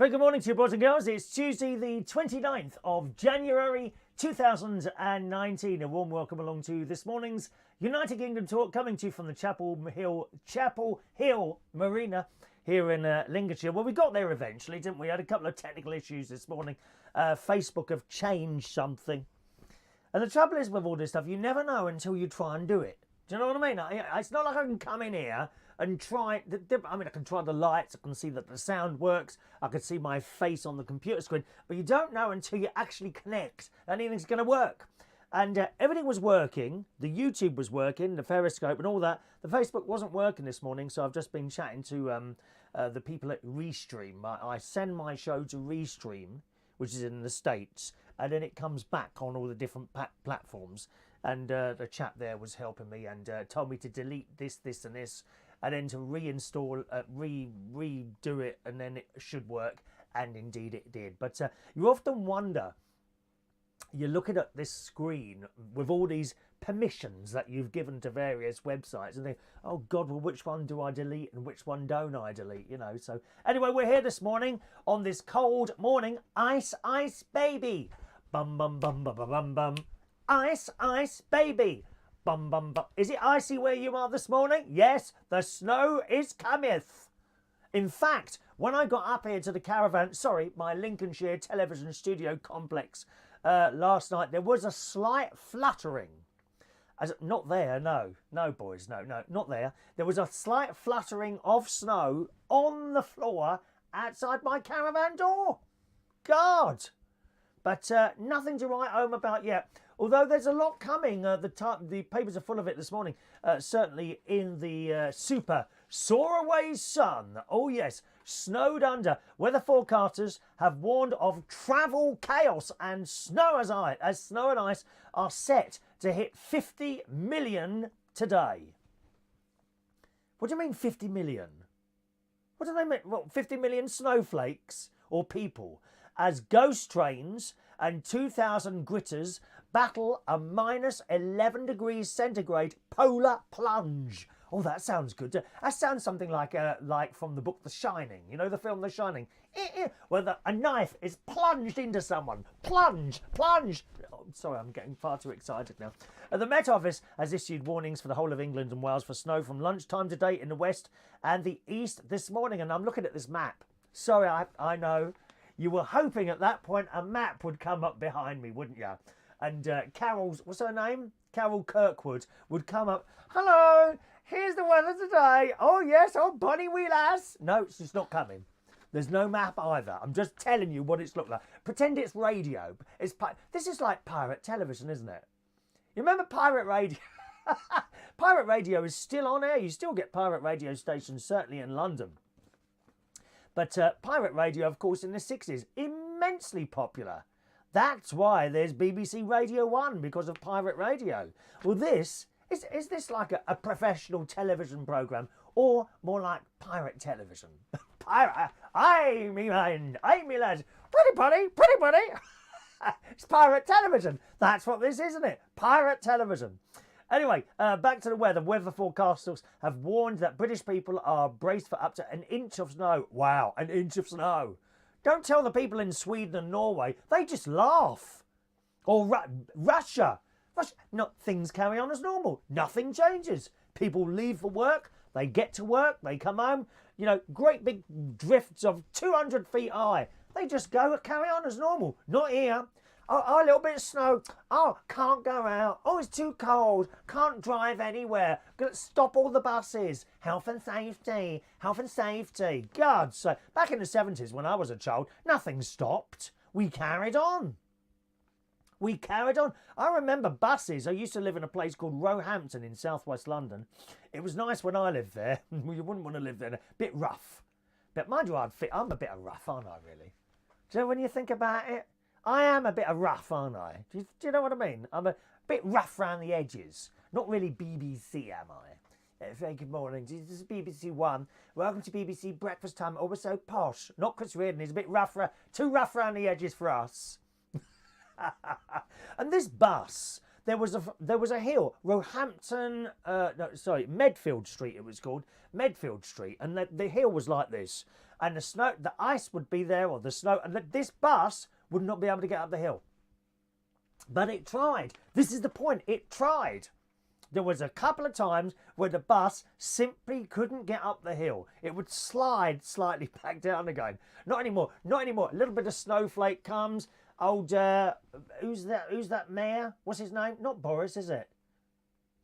Very good morning to you, boys and girls. It's Tuesday, the 29th of January 2019. A warm welcome along to this morning's United Kingdom talk, coming to you from the Chapel Hill Marina here in Lincolnshire. Well, we got there eventually, didn't we? Had a couple of technical issues this morning. Facebook have changed something. And the trouble is with all this stuff, you never know until you try and do it. Do you know what I mean? It's not like I can come in here and try. I can try the lights. I can see that the sound works. I can see my face on the computer screen. But you don't know until you actually connect that anything's going to work. And everything was working. The YouTube was working, the Periscope and all that. The Facebook wasn't working this morning, so I've just been chatting to the people at Restream. I send my show to Restream, which is in the States, and then it comes back on all the different platforms. And the chap there was helping me and told me to delete this, and this, and then to reinstall, redo it, and then it should work. And indeed it did. But you often wonder, you're looking at this screen with all these permissions that you've given to various websites and think, oh God, well, which one do I delete and which one don't I delete? You know, so anyway, we're here this morning on this cold morning. Ice, ice, baby. Bum, bum, bum, bum, bum, bum, bum. Ice, ice, baby. Bum, bum, bum. Is it icy where you are this morning? Yes, the snow is cometh. In fact, when I got up here to the caravan, my Lincolnshire television studio complex last night, there was a slight fluttering. Not there, no, boys, no, not there. There was a slight fluttering of snow on the floor outside my caravan door. God. But nothing to write home about yet. Although there's a lot coming. The papers are full of it this morning. Certainly in the super soar-away sun. Oh yes, snowed under. Weather forecasters have warned of travel chaos, and snow and ice are set to hit 50 million today. What do you mean 50 million? What do they mean? What, 50 million snowflakes or people? As ghost trains and 2,000 gritters battle a minus 11 degrees centigrade polar plunge. Oh, that sounds good. That sounds something like from the book The Shining. You know the film The Shining? Where a knife is plunged into someone. Plunge, plunge. Oh, sorry, I'm getting far too excited now. The Met Office has issued warnings for the whole of England and Wales for snow from lunchtime today in the west and the east this morning. And I'm looking at this map. Sorry, I know. You were hoping at that point a map would come up behind me, wouldn't you? And what's her name? Carol Kirkwood would come up. Hello, here's the weather today. Oh yes, oh bonny wee lass. No, she's not coming. There's no map either. I'm just telling you what it's looked like. Pretend it's radio. This is like pirate television, isn't it? You remember pirate radio? Pirate radio is still on air. You still get pirate radio stations, certainly in London. But pirate radio, of course, in the 60s, immensely popular. That's why there's BBC Radio 1, because of pirate radio. Well, is this like a professional television programme, or more like pirate television? Pirate, aye, me lad, pretty buddy. It's pirate television. That's what this is, isn't it? Pirate television. Anyway, back to the weather. Weather forecasters have warned that British people are braced for up to an inch of snow. Wow, an inch of snow. Don't tell the people in Sweden and Norway. They just laugh. Or Russia. Things carry on as normal. Nothing changes. People leave for work. They get to work. They come home. You know, great big drifts of 200 feet high. They just carry on as normal. Not here. Oh, a little bit of snow. Oh, can't go out. Oh, it's too cold. Can't drive anywhere. Gonna stop all the buses. Health and safety. Health and safety. God, so back in the 70s when I was a child, nothing stopped. We carried on. I remember buses. I used to live in a place called Roehampton in southwest London. It was nice when I lived there. You wouldn't want to live there. A bit rough. But mind you, I'm a bit of rough, aren't I, really? Do you know when you think about it? I am a bit of rough, aren't I? Do you know what I mean? I'm a bit rough around the edges. Not really BBC, am I? Very good morning. This is BBC One. Welcome to BBC Breakfast Time. Oh, we're so posh. Not Chris Reardon. He's a bit too rough around the edges for us. And this bus there was a hill, Roehampton, no, sorry, Medfield Street it was called, Medfield Street, and the hill was like this, and the ice would be there, or the snow, and this bus would not be able to get up the hill. But it tried. This is the point. It tried. There was a couple of times where the bus simply couldn't get up the hill. It would slide slightly back down again. Not anymore. Not anymore. A little bit of snowflake comes. Old, who's that mayor? What's his name? Not Boris, is it?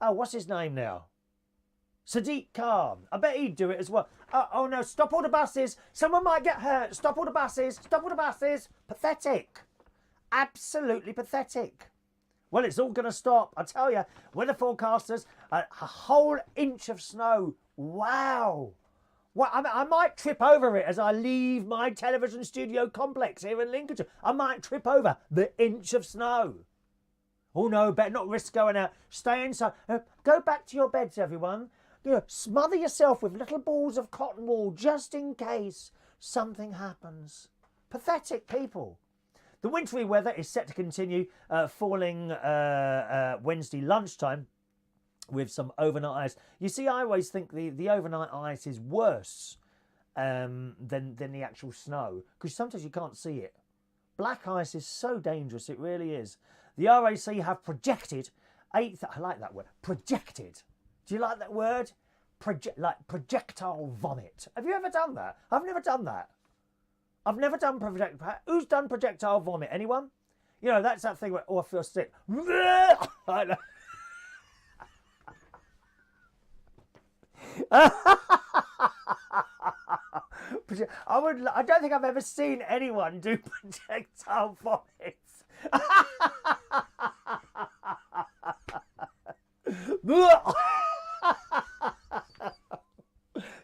Oh, what's his name now? Sadiq Khan. I bet he'd do it as well. Oh no, stop all the buses. Someone might get hurt. Stop all the buses. Stop all the buses. Pathetic. Absolutely pathetic. Well, it's all going to stop. I tell you, weather forecasters, a whole inch of snow. Wow. Well, I might trip over it as I leave my television studio complex here in Lincolnshire. I might trip over the inch of snow. Oh no, better not risk going out. Stay inside. Go back to your beds, everyone. You know, smother yourself with little balls of cotton wool just in case something happens. Pathetic people. The wintry weather is set to continue, falling Wednesday lunchtime with some overnight ice. You see, I always think the overnight ice is worse than the actual snow, because sometimes you can't see it. Black ice is so dangerous, it really is. The RAC have projected I like that word, projected. Do you like that word? Like projectile vomit. Have you ever done that? I've never done that. I've never done projectile. Who's done projectile vomit? Anyone? You know, that's that thing where, oh, I feel sick. I don't think I've ever seen anyone do projectile vomits.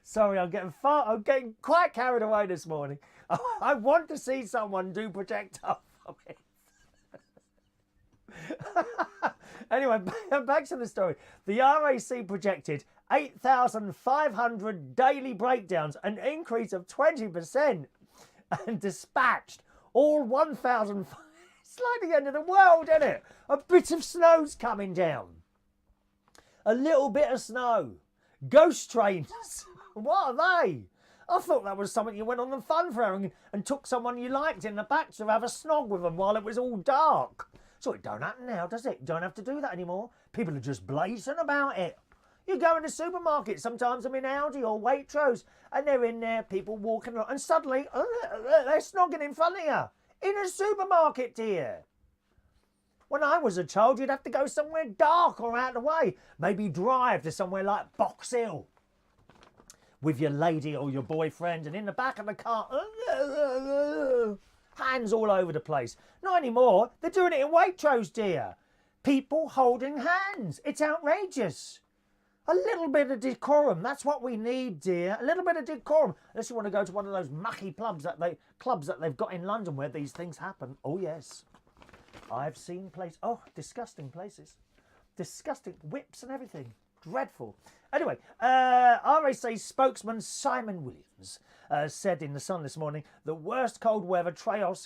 Sorry, I'm getting quite carried away this morning. I want to see someone do projectile vomit. Anyway, back to the story. The RAC projected 8,500 daily breakdowns, an increase of 20%, and dispatched all 1,000. It's like the end of the world, isn't it? A bit of snow's coming down. A little bit of snow. Ghost trains. What are they? I thought that was something you went on the fun fair and took someone you liked in the back to have a snog with them while it was all dark. So it don't happen now, does it? You don't have to do that anymore. People are just blazing about it. You go in the supermarket, sometimes I'm in Aldi or Waitrose, and they're in there, people walking around, and suddenly they're snogging in front of you. In a supermarket, dear. When I was a child, you'd have to go somewhere dark or out of the way. Maybe drive to somewhere like Box Hill with your lady or your boyfriend, and in the back of the car, hands all over the place. Not anymore. They're doing it in Waitrose, dear. People holding hands. It's outrageous. A little bit of decorum. That's what we need, dear. A little bit of decorum. Unless you want to go to one of those mucky clubs that they've got in London where these things happen. Oh, yes. I've seen places. Oh, disgusting places. Disgusting. Whips and everything. Dreadful. Anyway, RAC spokesman Simon Williams said in The Sun this morning, the worst cold weather travel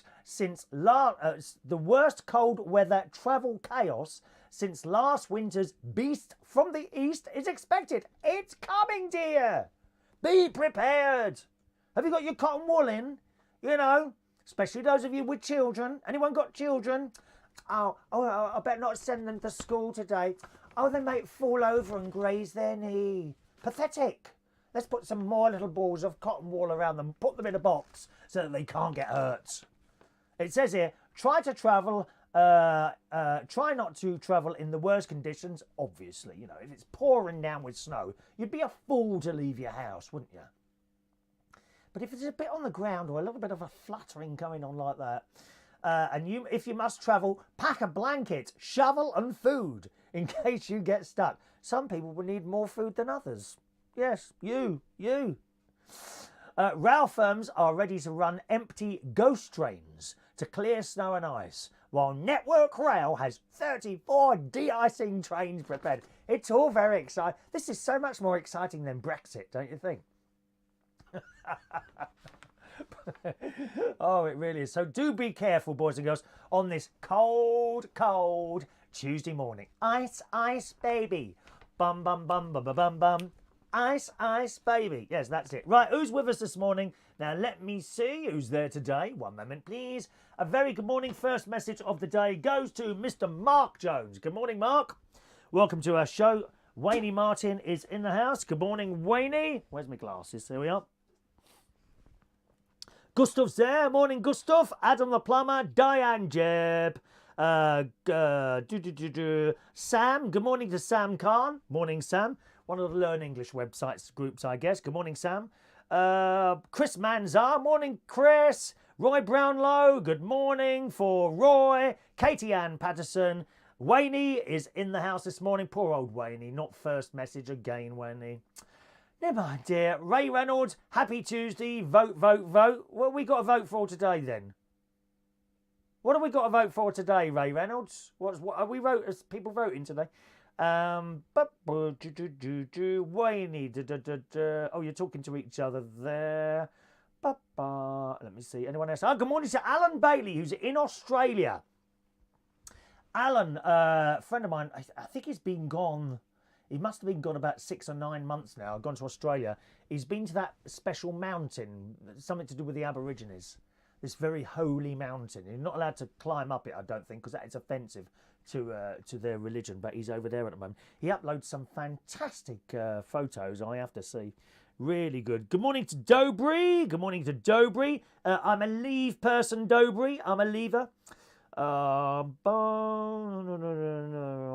chaos since last winter's beast from the east is expected. It's coming, dear. Be prepared. Have you got your cotton wool in? You know, especially those of you with children. Anyone got children? Oh, I better not send them to school today. Oh, they might fall over and graze their knee. Pathetic. Let's put some more little balls of cotton wool around them, put them in a box so that they can't get hurt. It says here, try not to travel in the worst conditions, obviously. You know, if it's pouring down with snow, you'd be a fool to leave your house, wouldn't you? But if it's a bit on the ground or a little bit of a fluttering going on like that, if you must travel, pack a blanket, shovel and food in case you get stuck. Some people will need more food than others. Yes, you. Rail firms are ready to run empty ghost trains to clear snow and ice, while Network Rail has 34 de-icing trains prepared. It's all very exciting. This is so much more exciting than Brexit, don't you think? Oh, it really is. So do be careful, boys and girls, on this cold, cold Tuesday morning. Ice, ice, baby. Bum, bum, bum, bum, bum, bum, bum. Ice, ice, baby. Yes, that's it. Right, who's with us this morning? Now, let me see who's there today. One moment, please. A very good morning. First message of the day goes to Mr. Marc Jones. Good morning, Mark. Welcome to our show. Wayne Martin is in the house. Good morning, Wayne. Where's my glasses? There we are. Gustav's there. Morning, Gustav. Adam the plumber. Diane Jeb. Sam. Good morning to Sam Khan. Morning, Sam. One of the Learn English websites groups, I guess. Good morning, Sam. Chris Manzar. Morning, Chris. Roy Brownlow. Good morning for Roy. Katie Ann Patterson. Wayne is in the house this morning. Poor old Wayne. Not first message again, Wayne. Never mind, dear. Ray Reynolds, happy Tuesday. Vote, vote, vote. What have we got to vote for today, then? What have we got to vote for today, Ray Reynolds? What are we people voting today? Wayne. Oh, you're talking to each other there. Let me see. Anyone else? Oh, good morning to Alan Bailey, who's in Australia. Alan, a friend of mine, I think he's been gone. He must have been gone about 6 or 9 months now, gone to Australia. He's been to that special mountain, something to do with the Aborigines. This very holy mountain. You're not allowed to climb up it, I don't think, because that is offensive to their religion. But he's over there at the moment. He uploads some fantastic photos, I have to see. Really good. Good morning to Dobry. Good morning to Dobry. I'm a leave person, Dobry. I'm a leaver.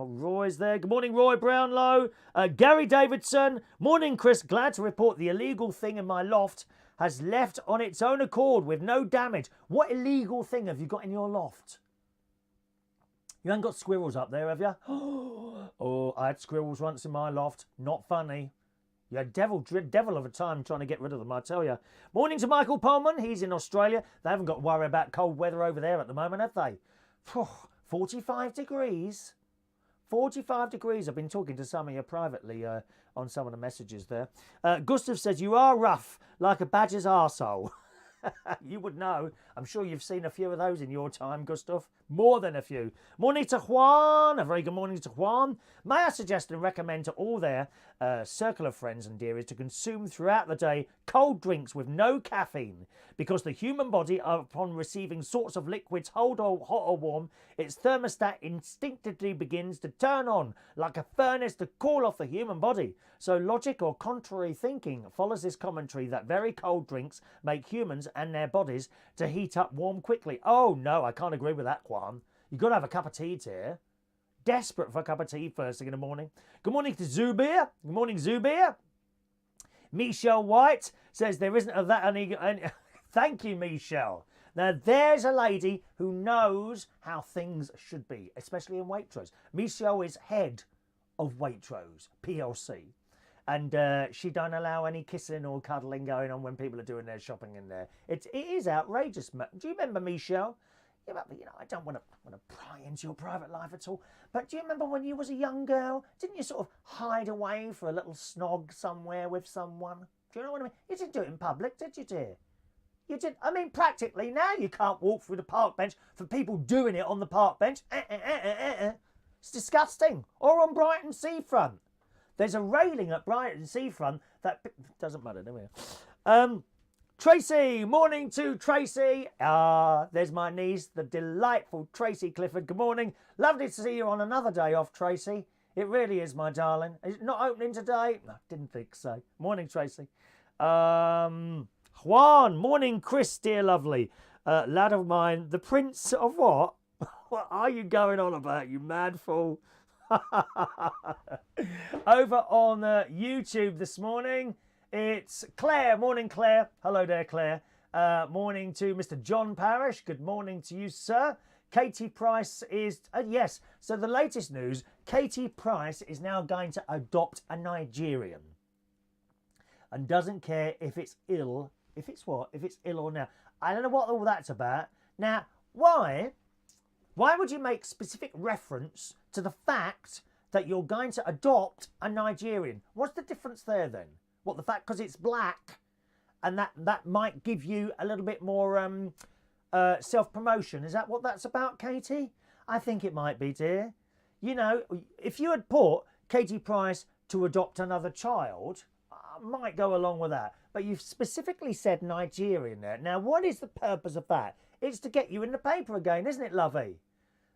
Roy's there. Good morning, Roy Brownlow. Gary Davidson. Morning, Chris. Glad to report the illegal thing in my loft has left on its own accord with no damage. What illegal thing have you got in your loft? You ain't got squirrels up there, have you? Oh, I had squirrels once in my loft. Not funny. You had devil of a time trying to get rid of them, I tell you. Morning to Michael Pullman. He's in Australia. They haven't got to worry about cold weather over there at the moment, have they? 45 degrees. 45 degrees. I've been talking to some of you privately on some of the messages there. Gustav says, you are rough, like a badger's arsehole. You would know. I'm sure you've seen a few of those in your time, Gustav. More than a few. Morning to Juan. A very good morning to Juan. May I suggest and recommend to all their circle of friends and dearies to consume throughout the day cold drinks with no caffeine, because the human body, upon receiving sorts of liquids, hot or warm, its thermostat instinctively begins to turn on like a furnace to cool off the human body. So logic or contrary thinking follows this commentary that very cold drinks make humans and their bodies to heat up warm quickly. Oh no, I can't agree with that, Juan. You've got to have a cup of tea, dear. Desperate for a cup of tea first thing in the morning. Good morning to Zubir. Good morning, Zubir. Michelle White says there isn't of that any... Thank you, Michelle. Now, there's a lady who knows how things should be, especially in Waitrose. Michelle is head of Waitrose, PLC. And she don't allow any kissing or cuddling going on when people are doing their shopping in there. It is outrageous. Do you remember Michelle? Yeah, but, you know, I don't want to pry into your private life at all. But do you remember when you was a young girl? Didn't you sort of hide away for a little snog somewhere with someone? Do you know what I mean? You didn't do it in public, did you, dear? You did. I mean, practically now you can't walk through the park bench for people doing it on the park bench. It's disgusting. Or on Brighton Seafront. There's a railing at Brighton Seafront that doesn't matter, do we? Tracy, morning to Tracy. There's my niece, the delightful Tracy Clifford. Good morning. Lovely to see you on another day off, Tracy. It really is, my darling. Is it not opening today? No, didn't think so. Morning, Tracy. Juan, morning, Chris, dear lovely. Lad of mine, the Prince of what? What are you going on about, you mad fool? Over on YouTube this morning, it's Claire. Morning, Claire. Hello there, Claire. Morning to Mr. John Parrish. Good morning to you, sir. Katie Price is... yes, so the latest news, Katie Price is now going to adopt a Nigerian. And doesn't care if it's ill. If it's what? If it's ill or now. I don't know what all that's about. Now, why would you make specific reference to the fact that you're going to adopt a Nigerian? What's the difference there then? What, the fact because it's black and that might give you a little bit more self-promotion? Is that what that's about, Katie? I think it might be, dear. you know, if you had put Katie Price to adopt another child, I might go along with that. But you've specifically said Nigerian there. Now, what is the purpose of that? It's to get you in the paper again, isn't it, lovey?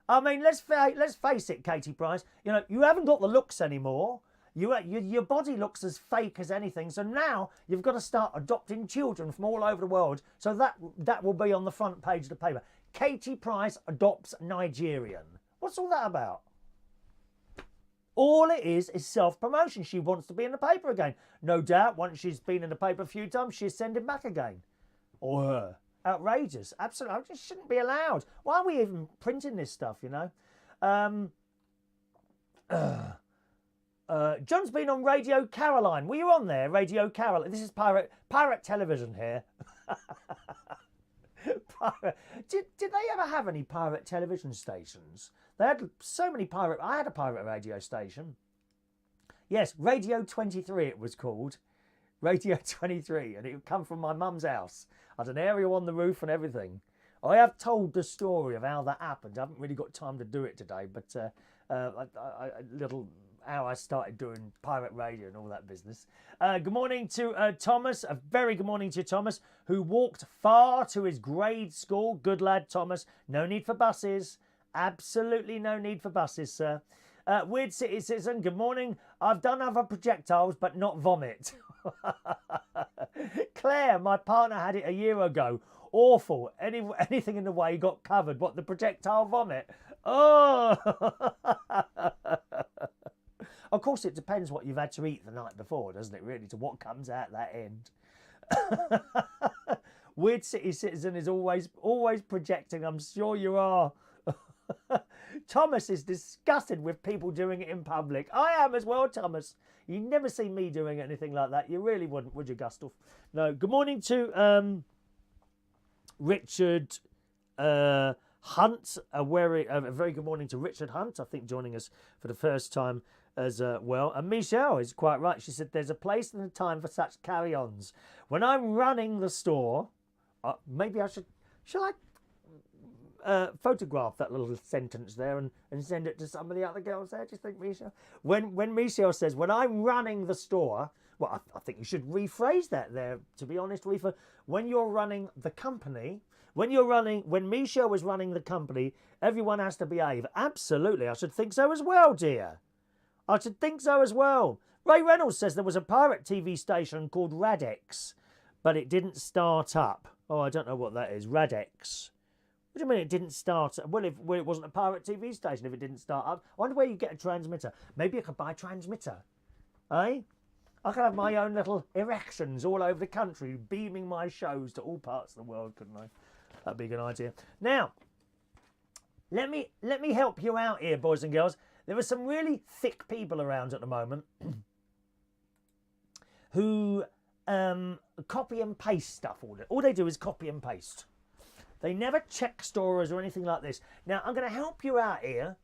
I mean, let's face it, Katie Price. You know, you haven't got the looks anymore. Your body looks as fake as anything. So now you've got to start adopting children from all over the world. So that will be on the front page of the paper. Katie Price adopts Nigerian. What's all that about? All it is self-promotion. She wants to be in the paper again. No doubt, once she's been in the paper a few times, she's sending back again. Or her. Outrageous. Absolutely. It shouldn't be allowed. Why are we even printing this stuff, you know? John's been on Radio Caroline. Were you on there? Radio Caroline. This is pirate television here. Did they ever have any pirate television stations? They had so many pirate... I had a pirate radio station. Yes, Radio 23 it was called. Radio 23. And it would come from my mum's house. I had an aerial on the roof and everything. I have told the story of how that happened. I haven't really got time to do it today. But how I started doing pirate radio and all that business. Good morning to Thomas. A very good morning to Thomas, who walked far to his grade school. Good lad, Thomas. No need for buses. Absolutely no need for buses, sir. Weird City Citizen, good morning. I've done other projectiles, but not vomit. Claire, my partner had it a year ago. Awful. Anything in the way got covered. What, the projectile vomit? Oh! Of course, it depends what you've had to eat the night before, doesn't it, really, to what comes out that end. Weird City Citizen is always projecting. I'm sure you are. Thomas is disgusted with people doing it in public. I am as well, Thomas. You never see me doing anything like that. You really wouldn't, would you, Gustav? No. Good morning to Richard Hunt. A very good morning to Richard Hunt, I think, joining us for the first time as well. And Michelle is quite right. She said, there's a place and a time for such carry-ons. When I'm running the store, maybe I shall I photograph that little sentence there and send it to some of the other girls there? Do you think, Michelle? When Michelle says, when I'm running the store, well, I think you should rephrase that there, to be honest, Reefer. When you're running the company, when Michelle was running the company, everyone has to behave. Absolutely, I should think so as well, dear. I should think so as well. Ray Reynolds says there was a pirate TV station called Radex, but it didn't start up. Oh, I don't know what that is. Radex. What do you mean it didn't start? Well, it wasn't a pirate TV station if it didn't start up. I wonder where you get a transmitter. Maybe I could buy a transmitter. Eh? I could have my own little erections all over the country, beaming my shows to all parts of the world, couldn't I? That'd be a good idea. Now, let me help you out here, boys and girls. There are some really thick people around at the moment who copy and paste stuff. All they do is copy and paste. They never check stories or anything like this. Now, I'm going to help you out here.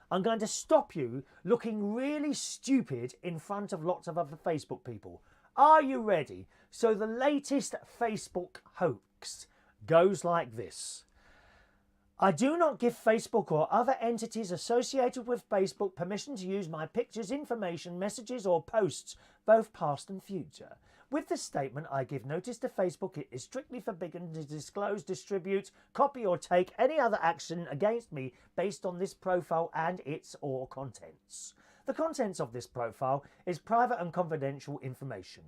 I'm going to stop you looking really stupid in front of lots of other Facebook people. Are you ready? So the latest Facebook hoax goes like this. I do not give Facebook or other entities associated with Facebook permission to use my pictures, information, messages or posts, both past and future. With this statement, I give notice to Facebook it is strictly forbidden to disclose, distribute, copy or take any other action against me based on this profile and its or contents. The contents of this profile is private and confidential information.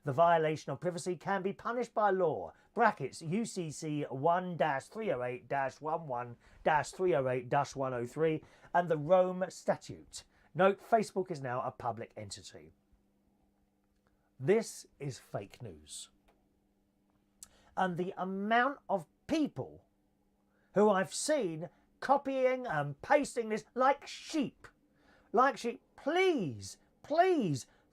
The violation of privacy can be punished by law, brackets UCC 1-308-11-308-103 and the Rome Statute. Note, Facebook is now a public entity. This is fake news. And the amount of people who I've seen copying and pasting this like sheep, please,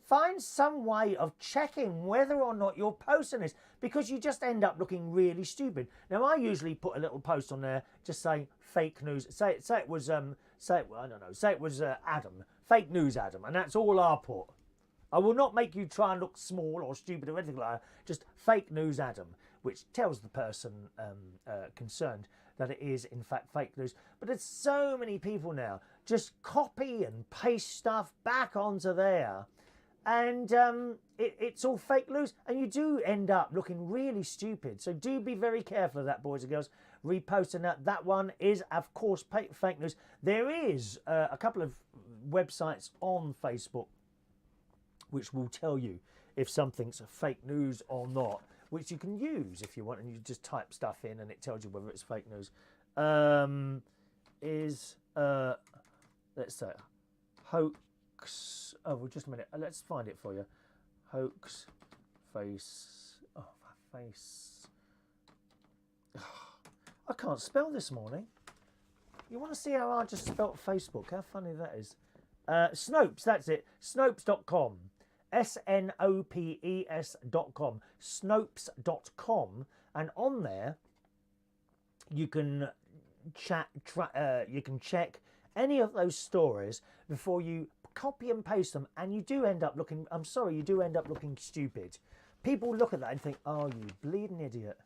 find some way of checking whether or not you're posting this, because you just end up looking really stupid. Now, I usually put a little post on there, just say fake news. Say it was Adam, fake news Adam, and that's all I put. I will not make you try and look small or stupid or anything like that. Just fake news Adam, which tells the person concerned that it is in fact fake news. But there's so many people now just copy and paste stuff back onto there. And it's all fake news, and you do end up looking really stupid. So do be very careful of that, boys and girls. Reposting that. That one is, of course, fake news. There is a couple of websites on Facebook which will tell you if something's fake news or not, which you can use if you want, and you just type stuff in and it tells you whether it's fake news. Let's say hoax. Oh, well, just a minute. Let's find it for you. Hoax face. Oh, face. I can't spell this morning. You want to see how I just spelt Facebook? How funny that is. Snopes, that's it. Snopes.com. Snopes.com. Snopes.com. And on there, you can you can check any of those stories before you copy and paste them, and you do end up looking, I'm sorry, you do end up looking stupid. People look at that and think, oh, you bleeding idiot.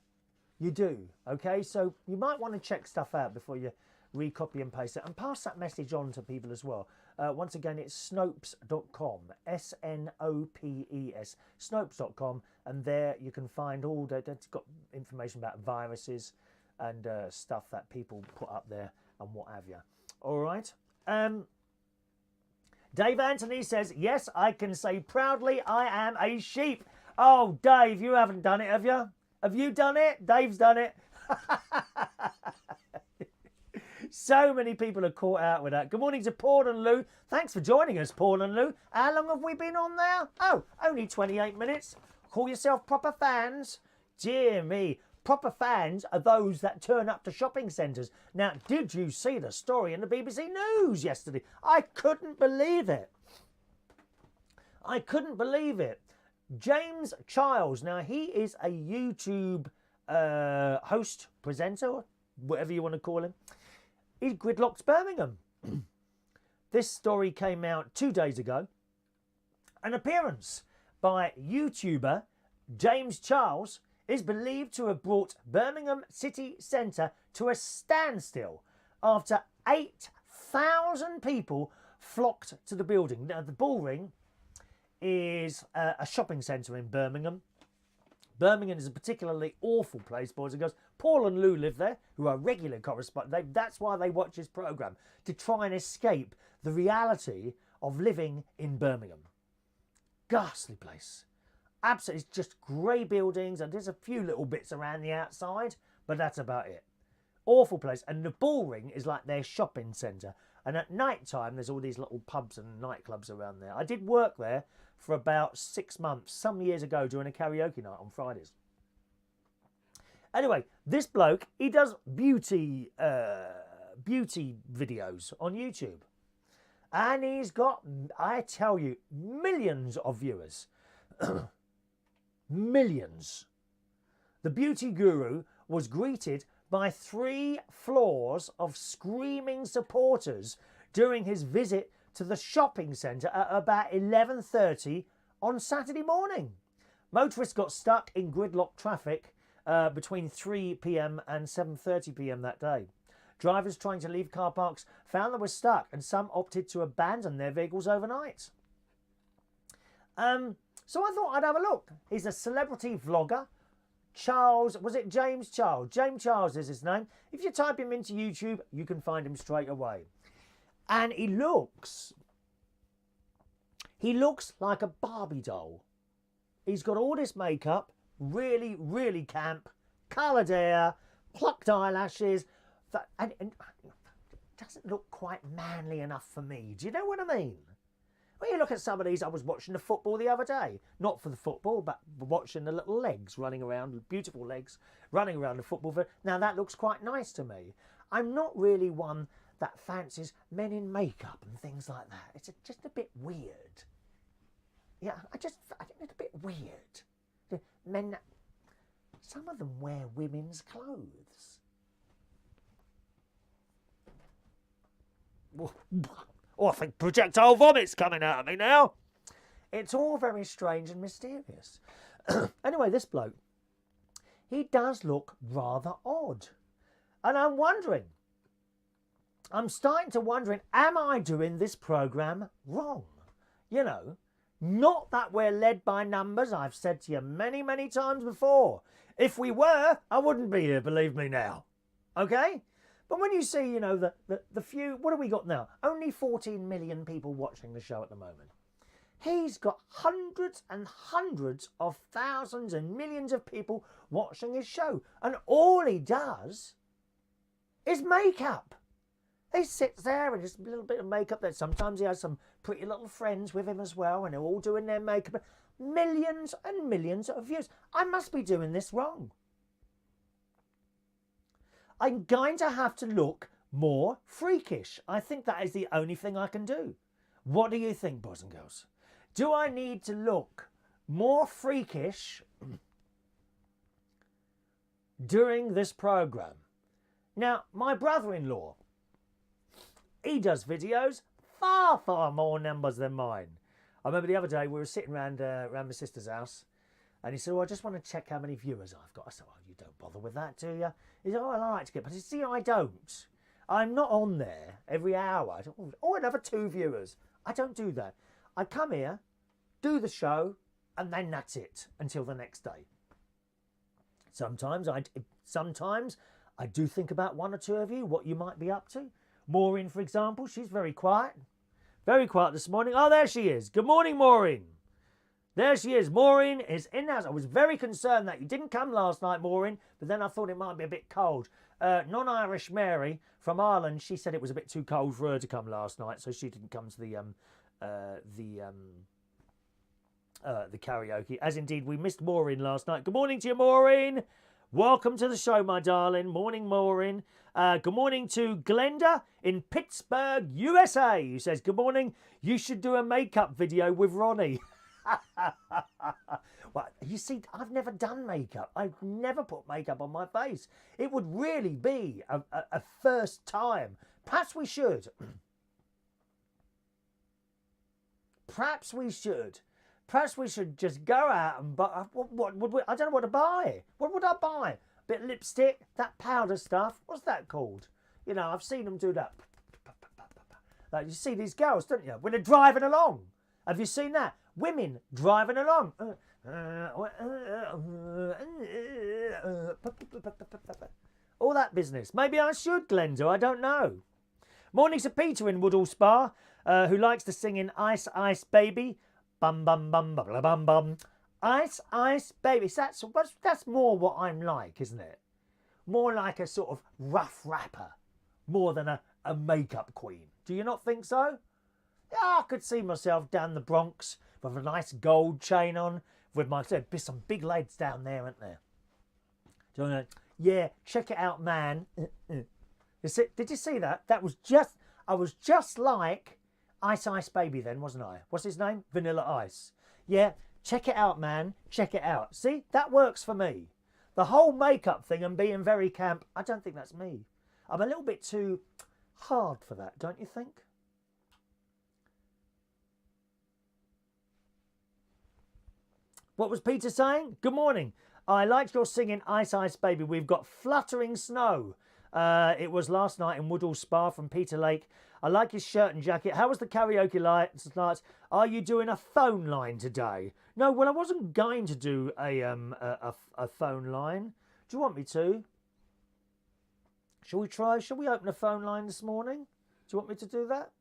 You do, okay? So you might want to check stuff out before you recopy and paste it, and pass that message on to people as well. Once again, it's Snopes.com, S-N-O-P-E-S, Snopes.com, and there you can find all the, it's got information about viruses and stuff that people put up there and what have you. All right. Dave Anthony says, yes, I can say proudly I am a sheep. Oh, Dave, you haven't done it, have you? Have you done it? Dave's done it. So many people are caught out with that. Good morning to Paul and Lou. Thanks for joining us, Paul and Lou. How long have we been on there? Oh, only 28 minutes. Call yourself proper fans? Dear me. Proper fans are those that turn up to shopping centres. Now, did you see the story in the BBC News yesterday? I couldn't believe it. I couldn't believe it. James Childs, now he is a YouTube host, presenter, whatever you want to call him. He gridlocked Birmingham. This story came out 2 days ago. An appearance by YouTuber James Charles is believed to have brought Birmingham city centre to a standstill after 8,000 people flocked to the building. Now, the Bullring is a shopping centre in Birmingham. Birmingham is a particularly awful place, boys and girls. Paul and Lou live there, who are regular correspondents. That's why they watch this programme, to try and escape the reality of living in Birmingham. Ghastly place. Absolutely, it's just grey buildings, and there's a few little bits around the outside, but that's about it. Awful place. And the Bullring is like their shopping centre. And at night time, there's all these little pubs and nightclubs around there. I did work there for about 6 months, some years ago, during a karaoke night on Fridays. Anyway, this bloke, he does beauty videos on YouTube. And he's got, I tell you, millions of viewers. Millions. The beauty guru was greeted by 3 floors of screaming supporters during his visit to the shopping centre at about 11:30 on Saturday morning. Motorists got stuck in gridlock traffic between 3 p.m. and 7:30 p.m. that day. Drivers trying to leave car parks found they were stuck, and some opted to abandon their vehicles overnight. So I thought I'd have a look. He's a celebrity vlogger. Charles, was it James Charles? James Charles is his name. If you type him into YouTube, you can find him straight away. And he looks like a Barbie doll. He's got all this makeup, really, really camp, coloured hair, plucked eyelashes, and it doesn't look quite manly enough for me. Do you know what I mean? When you look at some of these, I was watching the football the other day. Not for the football, but watching the little legs running around, beautiful legs running around the football. Now that looks quite nice to me. I'm not really one that fancies men in makeup and things like that. It's just a bit weird. Yeah, I think it's a bit weird. Men, some of them wear women's clothes. Oh, I think projectile vomit's coming out of me now. It's all very strange and mysterious. Anyway, this bloke, he does look rather odd. And I'm wondering, I'm starting to wondering, am I doing this programme wrong? You know, not that we're led by numbers. I've said to you many, many times before. If we were, I wouldn't be here, believe me now. Okay? But when you see, you know, the few, what have we got now? Only 14 million people watching the show at the moment. He's got hundreds and hundreds of thousands and millions of people watching his show. And all he does is makeup. He sits there and just a little bit of makeup. That sometimes he has some pretty little friends with him as well, and they're all doing their makeup. Millions and millions of views. I must be doing this wrong. I'm going to have to look more freakish. I think that is the only thing I can do. What do you think, boys and girls? Do I need to look more freakish during this programme? Now, my brother-in-law, he does videos far, far more numbers than mine. I remember the other day we were sitting around my sister's house, and he said, "Oh, I just want to check how many viewers I've got." I said, "Oh, you don't bother with that, do you?" He said, "Oh, I like to get," but you see, I don't. I'm not on there every hour. Oh, another 2 viewers. I don't do that. I come here, do the show, and then that's it until the next day. Sometimes I do think about 1 or 2 of you, what you might be up to. Maureen, for example, she's very quiet. Very quiet this morning. Oh, there she is. Good morning, Maureen. There she is. Maureen is in the house. I was very concerned that you didn't come last night, Maureen, but then I thought it might be a bit cold. Non-Irish Mary from Ireland, she said it was a bit too cold for her to come last night, so she didn't come to the karaoke. As indeed, we missed Maureen last night. Good morning to you, Maureen. Welcome to the show, my darling. Morning, Maureen. Good morning to Glenda in Pittsburgh, USA, who says, "Good morning. You should do a makeup video with Ronnie." Well, you see, I've never done makeup. I've never put makeup on my face. It would really be a first time. Perhaps we should. Perhaps we should. Perhaps we should just go out and buy. What would we? I don't know what to buy. What would I buy? A bit of lipstick, that powder stuff. What's that called? You know, I've seen them do that. Like, you see these girls, don't you? When they're driving along. Have you seen that? Women driving along. All that business. Maybe I should, Glenda. I don't know. Morning to Peter in Woodall Spa, who likes to sing in Ice Ice Baby. Bum bum bum bum bum bum. Ice Ice Baby. That's more what I'm like, isn't it? More like a sort of rough rapper, more than a makeup queen. Do you not think so? Yeah, I could see myself down the Bronx with a nice gold chain on, with my some big legs down there, aren't there? Do you know? Yeah, check it out, man. Did you see that? I was just like Ice Ice Baby then, wasn't I? What's his name? Vanilla Ice. Yeah, check it out, man. Check it out. See, that works for me. The whole makeup thing and being very camp, I don't think that's me. I'm a little bit too hard for that, don't you think? What was Peter saying? Good morning. I liked your singing Ice Ice Baby. We've got fluttering snow. It was last night in Woodall Spa from Peter Lake. I like his shirt and jacket. How was the karaoke nights? Are you doing a phone line today? No, well, I wasn't going to do a phone line. Do you want me to? Shall we try? Shall we open a phone line this morning? Do you want me to do that?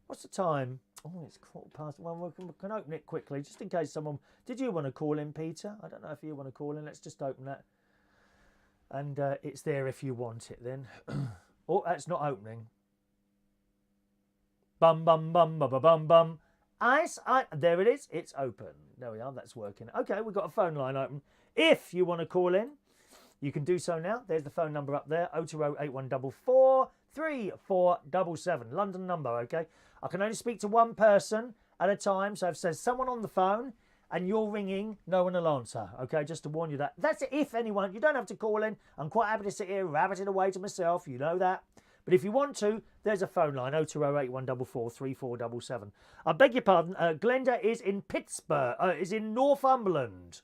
What's the time? Oh, it's 1:15. We can open it quickly, just in case someone... Did you want to call in, Peter? I don't know if you want to call in. Let's just open that. And it's there if you want it then. Oh, that's not opening. Bum, bum, bum, bum, bum, bum, bum. There it is. It's open. There we are. That's working. Okay, we've got a phone line open. If you want to call in, you can do so now. There's the phone number up there. 0208144 3477. London number, okay? I can only speak to one person at a time. So if there's someone on the phone and you're ringing, no one will answer, okay? Just to warn you that. That's it. If anyone, you don't have to call in. I'm quite happy to sit here rabbiting away to myself. You know that. But if you want to, there's a phone line, 0208144 3477. I beg your pardon. Glenda is in Pittsburgh, is in Northumberland.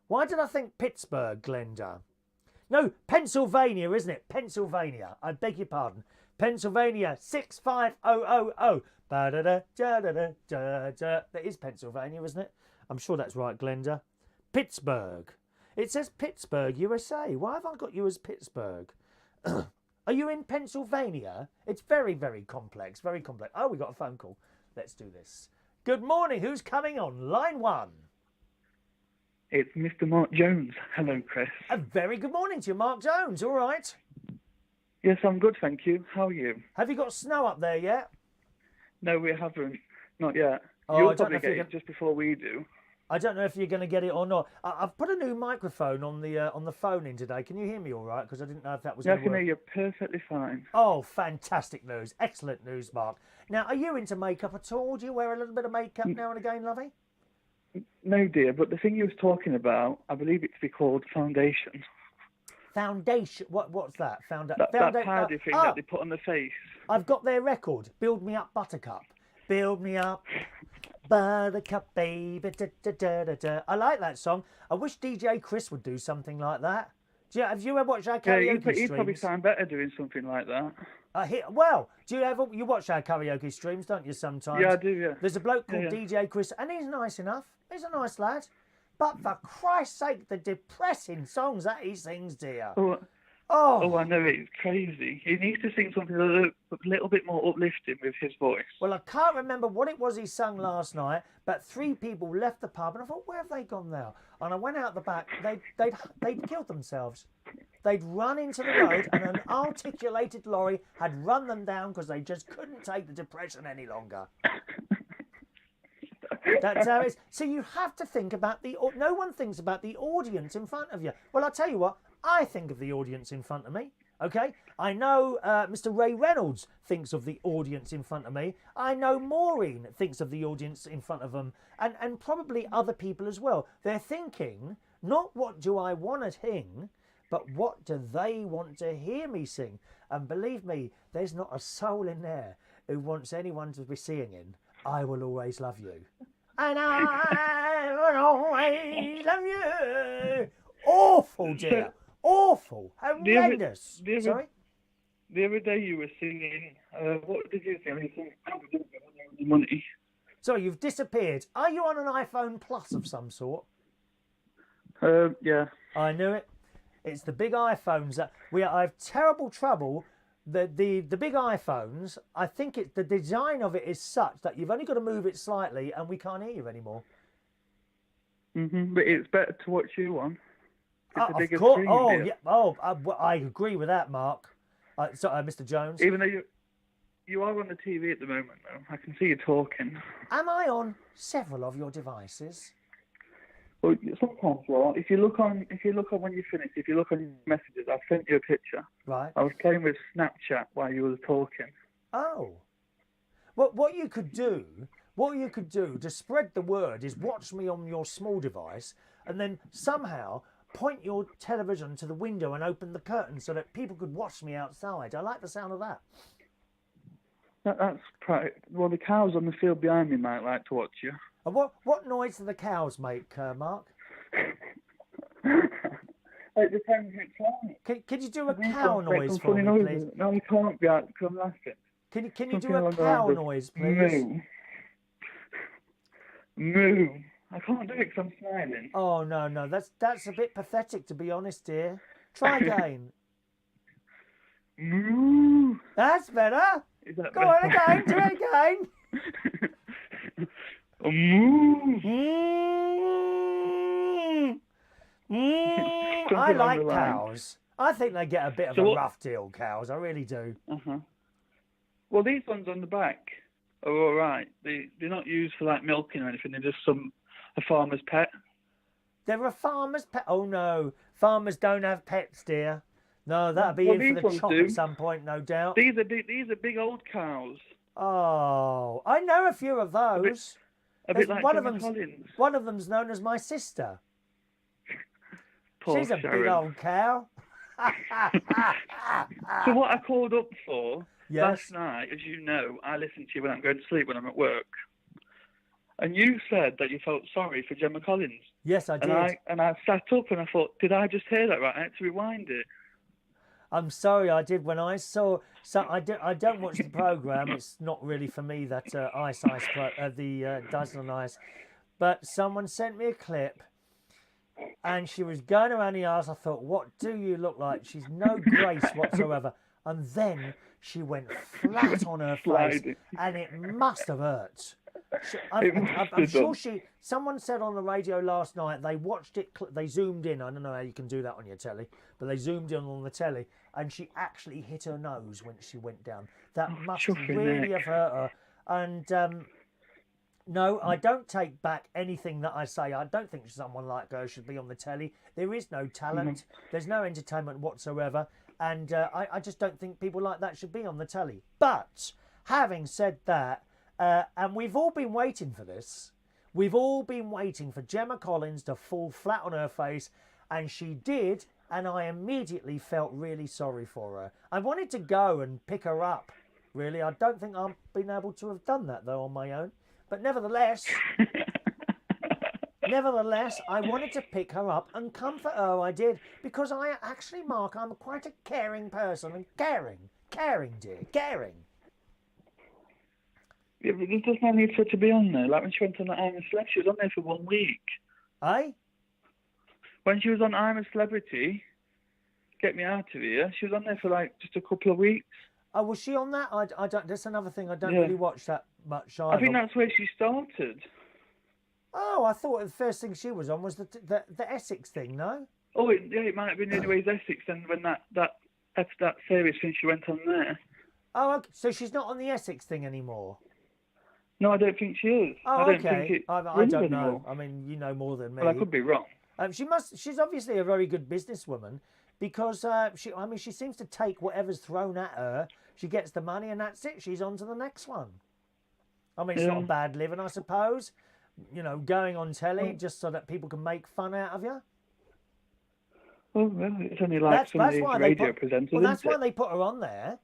Why did I think Pittsburgh, Glenda? No, Pennsylvania, isn't it? Pennsylvania. I beg your pardon. Pennsylvania 65000. Ba-da-da-da-da-da-da. That is Pennsylvania, isn't it? I'm sure that's right, Glenda. Pittsburgh. It says Pittsburgh, USA. Why have I got you as Pittsburgh? Are you in Pennsylvania? It's very, very complex. Very complex. Oh, we got a phone call. Let's do this. Good morning. Who's coming on? Line 1. It's Mr. Marc Jones. Hello, Chris. A very good morning to you, Marc Jones. All right. Yes, I'm good, thank you. How are you? Have you got snow up there yet? No, we haven't. Not yet. Oh, You'll probably get it just before we do. I don't know if you're going to get it or not. I've put a new microphone on the phone in today. Can you hear me all right? Because I didn't know if that was going to work. Yeah, I can hear you perfectly fine. Oh, fantastic news. Excellent news, Marc. Now, are you into makeup at all? Do you wear a little bit of makeup now and again, lovey? No, dear, but the thing you was talking about, I believe it to be called foundation. Foundation? What's that? That powder thing that they put on the face. I've got their record, Build Me Up Buttercup. Build me up, buttercup, baby. Da, da, da, da, da. I like that song. I wish DJ Chris would do something like that. Have you ever watched our karaoke streams? He'd probably sound better doing something like that. You watch our karaoke streams, don't you, sometimes? Yeah, I do, yeah. There's a bloke called DJ Chris, and he's nice enough. He's a nice lad. But for Christ's sake, the depressing songs that he sings, dear. Oh, I know, it's crazy. He needs to sing something a little bit more uplifting with his voice. Well, I can't remember what it was he sung last night, but 3 people left the pub, and I thought, where have they gone now? And I went out the back. They'd killed themselves. They'd run into the road, and an articulated lorry had run them down because they just couldn't take the depression any longer. That's how it is. So you have to think about no one thinks about the audience in front of you. Well, I'll tell you what, I think of the audience in front of me, okay? I know Mr. Ray Reynolds thinks of the audience in front of me. I know Maureen thinks of the audience in front of them, and probably other people as well. They're thinking, not what do I want to sing, but what do they want to hear me sing? And believe me, there's not a soul in there who wants anyone to be singing, I Will Always Love You. And I will always love you. Awful, dear. Awful. Horrendous. Sorry? The other day you were singing, what did you sing? You sang Money. Sorry, you've disappeared. Are you on an iPhone Plus of some sort? Yeah. I knew it. It's the big iPhones that I have terrible trouble. The big iPhones, I think the design of it is such that you've only got to move it slightly and we can't hear you anymore. But it's better to watch you on. It's a bigger of course. screen, Oh, dear. yeah. I agree with that, Marc. Mr. Jones. Even though you are on the TV at the moment, though, I can see you talking. Am I on several of your devices? Well, sometimes you are. If you look on when you finish, if you look on your messages, I've sent you a picture. Right. I was playing with Snapchat while you were talking. Oh. Well, what you could do to spread the word is watch me on your small device and then somehow point your television to the window and open the curtain so that people could watch me outside. I like the sound of that. That's right. Well, the cows on the field behind me might like to watch you. And what noise do the cows make, Marc? It depends which one. Could you do a cow noise for me, please? No, you can't be out because I'm laughing. Can you do a cow noise, please? Moo. I can't do it because I'm smiling. Oh, no. That's a bit pathetic, to be honest, dear. Try again. Moo. That's better. Go on again. Do it again. Moo. I like cows. I think they get a bit of a rough deal, cows. I really do. Well, these ones on the back are all right. They're not used for like milking or anything. They're just a farmer's pet. They're a farmer's pet. Oh no, farmers don't have pets, dear. No, that'll be in for the chop at some point, no doubt. These are big old cows. Oh, I know a few of those. A bit like Gemma Collins. One of them's known as my sister. She's a big old cow. So what I called up for last night, as you know, I listen to you when I'm going to sleep when I'm at work. And you said that you felt sorry for Gemma Collins. Yes, I did. And I sat up and I thought, did I just hear that right? I had to rewind it. I'm sorry, I did when I saw. So I don't watch the program. It's not really for me that the Dyson on Ice. But someone sent me a clip, and she was going around the arse. I thought, what do you look like? She's no grace whatsoever. And then she went flat on her face, and it must have hurt. I'm sure someone said on the radio last night they watched it, they zoomed in. I don't know how you can do that on your telly, but they zoomed in on the telly, and she actually hit her nose when she went down. That must really have hurt her. And no, I don't take back anything that I say. I don't think someone like her should be on the telly. There is no talent. There's no entertainment whatsoever. And I just don't think people like that should be on the telly. But having said that, and we've all been waiting for this. We've all been waiting for Gemma Collins to fall flat on her face. And she did. And I immediately felt really sorry for her. I wanted to go and pick her up. Really, I don't think I've been able to have done that, though, on my own. But nevertheless, I wanted to pick her up and comfort her. I did, because I actually, Mark, I'm quite a caring person, and caring, dear, caring. Yeah, but there's no need for her to be on there. Like when she went on the I'm a Celeb, she was on there for 1 week. Eh? When she was on I'm a Celebrity, Get Me Out of Here, she was on there for like just a couple of weeks. Oh, was she on that? I don't. That's another thing. I don't really watch that much either. I think that's where she started. Oh, I thought the first thing she was on was the Essex thing. No. Oh, it might have been Anyways Essex. And when that series finished, she went on there. Oh, okay. So she's not on the Essex thing anymore. No, I don't think she is. Oh, I don't okay. think I don't know. I mean, you know more than me. Well, I could be wrong. She's obviously a very good businesswoman, because she seems to take whatever's thrown at her. She gets the money, and that's it. She's on to the next one. I mean, it's not a bad living, I suppose. You know, going on telly just so that people can make fun out of you. Well, it's only like some of these radio presenters. Well, that's why they put her on there,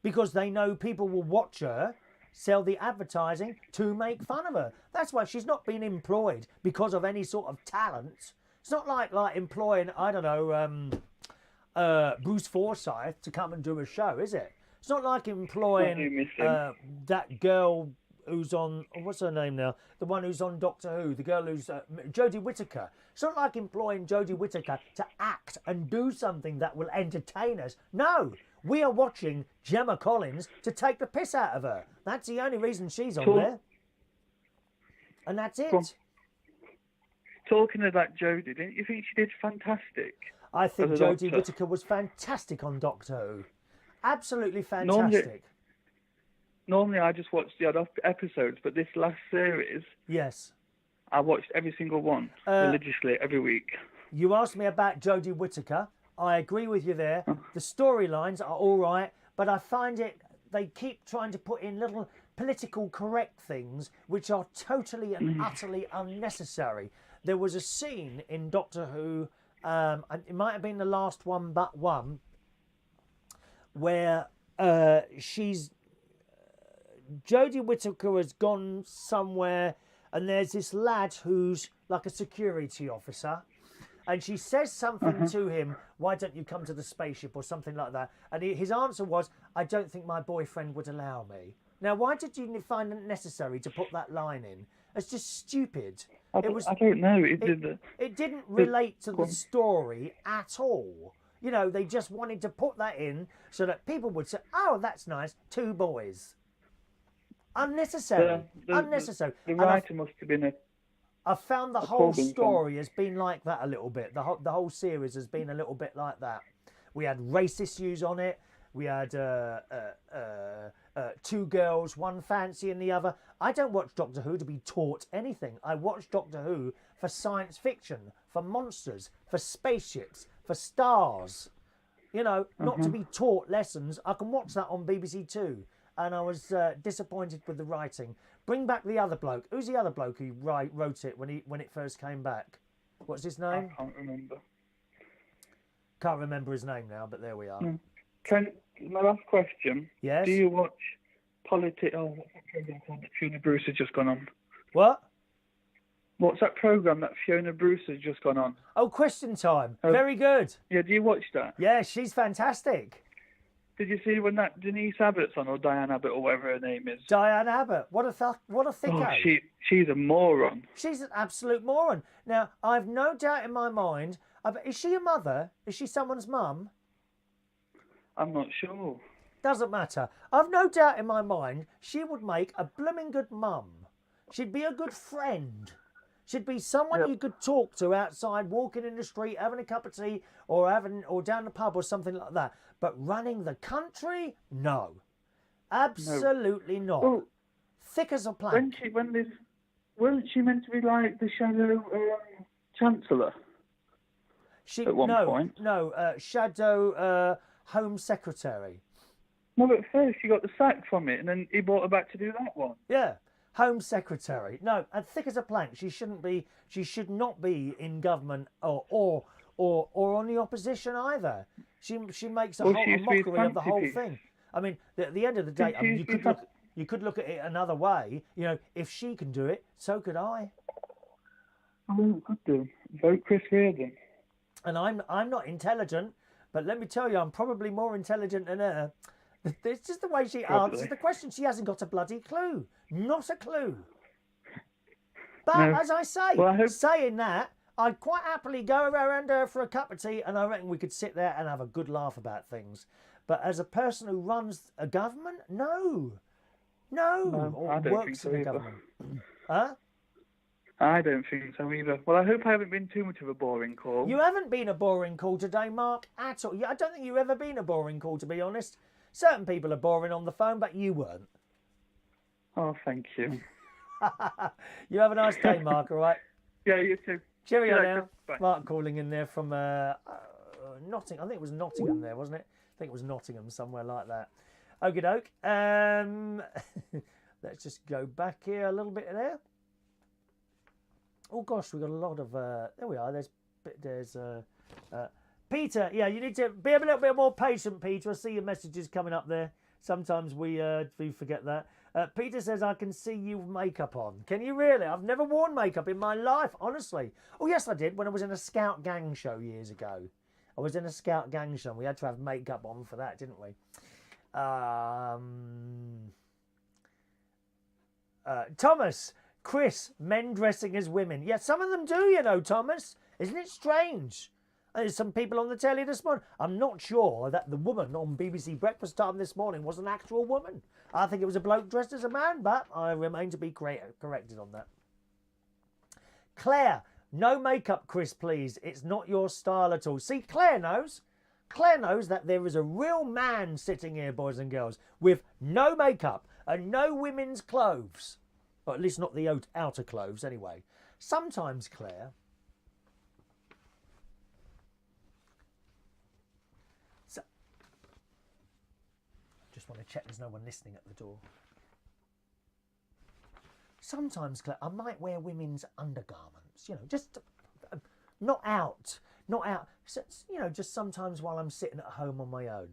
because they know people will watch her, sell the advertising to make fun of her. That's why she's not been employed because of any sort of talent. It's not like employing, I don't know, Bruce Forsyth to come and do a show, is it? It's not like employing that girl who's on, what's her name now? The one who's on Doctor Who, the girl who's Jodie Whittaker. It's not like employing Jodie Whittaker to act and do something that will entertain us. No, we are watching Gemma Collins to take the piss out of her. That's the only reason she's on there. And that's it. Talking about Jodie, didn't you think she did fantastic? I think Jodie Whittaker was fantastic on Doctor Who. Absolutely fantastic. Normally I just watch the other episodes, but this last series, yes, I watched every single one religiously every week. You asked me about Jodie Whittaker. I agree with you there. The storylines are all right, but I find they keep trying to put in little political correct things which are totally and utterly unnecessary. There was a scene in Doctor Who, it might have been the last one but one, where Jodie Whittaker has gone somewhere, and there's this lad who's like a security officer, and she says something to him, why don't you come to the spaceship, or something like that, and his answer was, I don't think my boyfriend would allow me. Now, why did you find it necessary to put that line in? It's just stupid. I don't know. It didn't relate to the story at all. You know, they just wanted to put that in so that people would say, oh, that's nice, 2 boys. Unnecessary. Unnecessary. The writer must have been I found the whole story has been like that a little bit. The whole series has been a little bit like that. We had race issues on it. We had 2 girls, one fancying the other. I don't watch Doctor Who to be taught anything. I watch Doctor Who for science fiction, for monsters, for spaceships, for stars. You know, not to be taught lessons. I can watch that on BBC Two. And I was disappointed with the writing. Bring back the other bloke. Who's the other bloke who wrote it when it first came back? What's his name? I can't remember. Can't remember his name now, but there we are. My last question. Yes? Do you watch Politics? Oh, what's that program called that Fiona Bruce has just gone on? What? What's that program that Fiona Bruce has just gone on? Oh, Question Time. Very good. Yeah, do you watch that? Yeah, she's fantastic. Did you see when that Denise Abbott's on, or Diane Abbott, or whatever her name is? Diane Abbott. What a thicko. Oh, she's a moron. She's an absolute moron. Now, I've no doubt in my mind. Is she a mother? Is she someone's mum? I'm not sure. Doesn't matter. I've no doubt in my mind she would make a blooming good mum. She'd be a good friend. She'd be someone you could talk to outside, walking in the street, having a cup of tea, or down the pub or something like that. But running the country, no, absolutely not. Well, thick as a plank. Wasn't she meant to be like the shadow chancellor? At one point. Shadow Home Secretary. No, but first she got the sack from it, and then he brought her back to do that one. Yeah. Home Secretary. No, and thick as a plank. She should not be in government or on the opposition either. She makes a mockery of the whole thing. I mean, at the end of the day, you could look at it another way. You know, if she can do it, so could I. Oh, good do. Vote Chris Reardon. And I'm not intelligent, but let me tell you, I'm probably more intelligent than her. It's just the way she answers the question. She hasn't got a bloody clue. Not a clue. But as I say, saying that, I'd quite happily go around her for a cup of tea, and I reckon we could sit there and have a good laugh about things. But as a person who runs a government, no. Or I don't works think so in a either. government. Huh? I don't think so either. Well, I hope I haven't been too much of a boring call. You haven't been a boring call today, Mark, at all. I don't think you've ever been a boring call, to be honest. Certain people are boring on the phone, but you weren't. Oh, thank you. You have a nice day, Mark, all right? Yeah, you too. Cheerio now. Bye. Mark calling in there from Nottingham. I think it was Nottingham there, wasn't it? I think it was Nottingham, somewhere like that. Okie doke. Let's just go back here a little bit there. Oh gosh, we've got a lot of. There we are. There's Peter. Yeah, you need to be a little bit more patient, Peter. I see your messages coming up there. Sometimes we forget that. Peter says, I can see you with makeup on. Can you really? I've never worn makeup in my life, honestly. Oh, yes, I did when I was in a Scout Gang show years ago. I was in a Scout Gang show and we had to have makeup on for that, didn't we? Thomas, Chris, men dressing as women. Yeah, some of them do, you know, Thomas. Isn't it strange? There's some people on the telly this morning. I'm not sure that the woman on BBC Breakfast Time this morning was an actual woman. I think it was a bloke dressed as a man, but I remain to be corrected on that. Claire, no makeup, Chris, please. It's not your style at all. See, Claire knows. Claire knows that there is a real man sitting here, boys and girls, with no makeup and no women's clothes. Or at least not the outer clothes, anyway. Sometimes, Claire... Just want to check there's no one listening at the door. Sometimes, Claire, I might wear women's undergarments, you know, just not out. So, you know, just sometimes while I'm sitting at home on my own.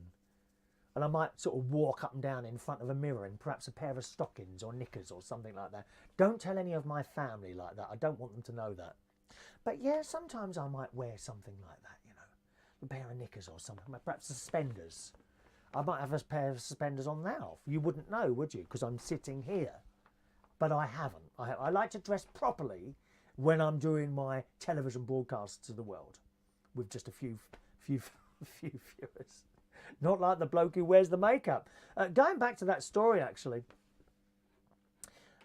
And I might sort of walk up and down in front of a mirror in perhaps a pair of stockings or knickers or something like that. Don't tell any of my family like that. I don't want them to know that. But yeah, sometimes I might wear something like that, you know, a pair of knickers or something, perhaps suspenders. I might have a pair of suspenders on now. You wouldn't know, would you? Because I'm sitting here. But I haven't. I like to dress properly when I'm doing my television broadcasts to the world, with just a few viewers. Not like the bloke who wears the makeup. Going back to that story, actually,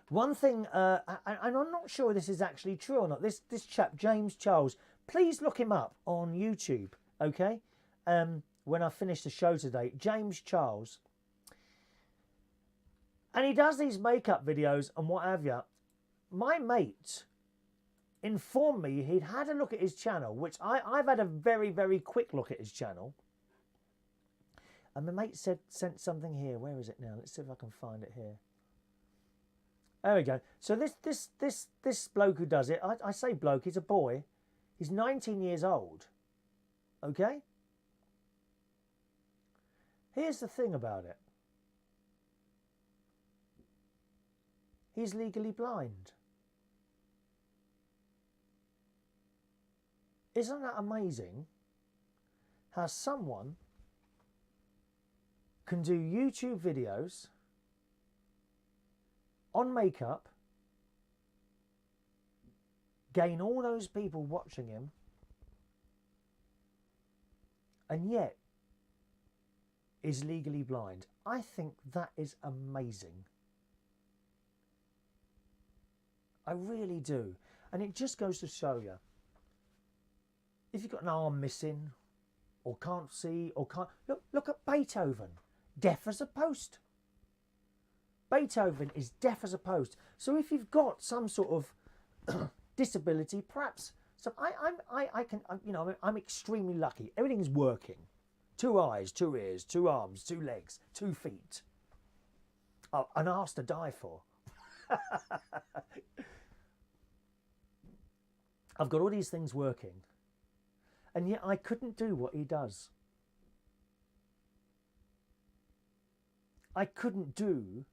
one thing, and I'm not sure this is actually true or not. This chap, James Charles, please look him up on YouTube, okay? When I finish the show today, James Charles. And he does these makeup videos and what have you. My mate informed me he'd had a look at his channel, which I've had a very, very quick look at his channel. And my mate sent something here. Where is it now? Let's see if I can find it here. There we go. So this bloke who does it, I say bloke, he's a boy. He's 19 years old. Okay? Here's the thing about it. He's legally blind. Isn't that amazing? How someone can do YouTube videos on makeup, gain all those people watching him, and yet is legally blind. I think that is amazing. I really do. And it just goes to show you, if you've got an arm missing, or can't see, or can't... Look at Beethoven. Deaf as a post. Beethoven is deaf as a post. So if you've got some sort of disability, perhaps... So I'm extremely lucky. Everything's working. 2 eyes, 2 ears, 2 arms, 2 legs, 2 feet. Oh, an arse to die for. I've got all these things working. And yet I couldn't do what he does. I couldn't do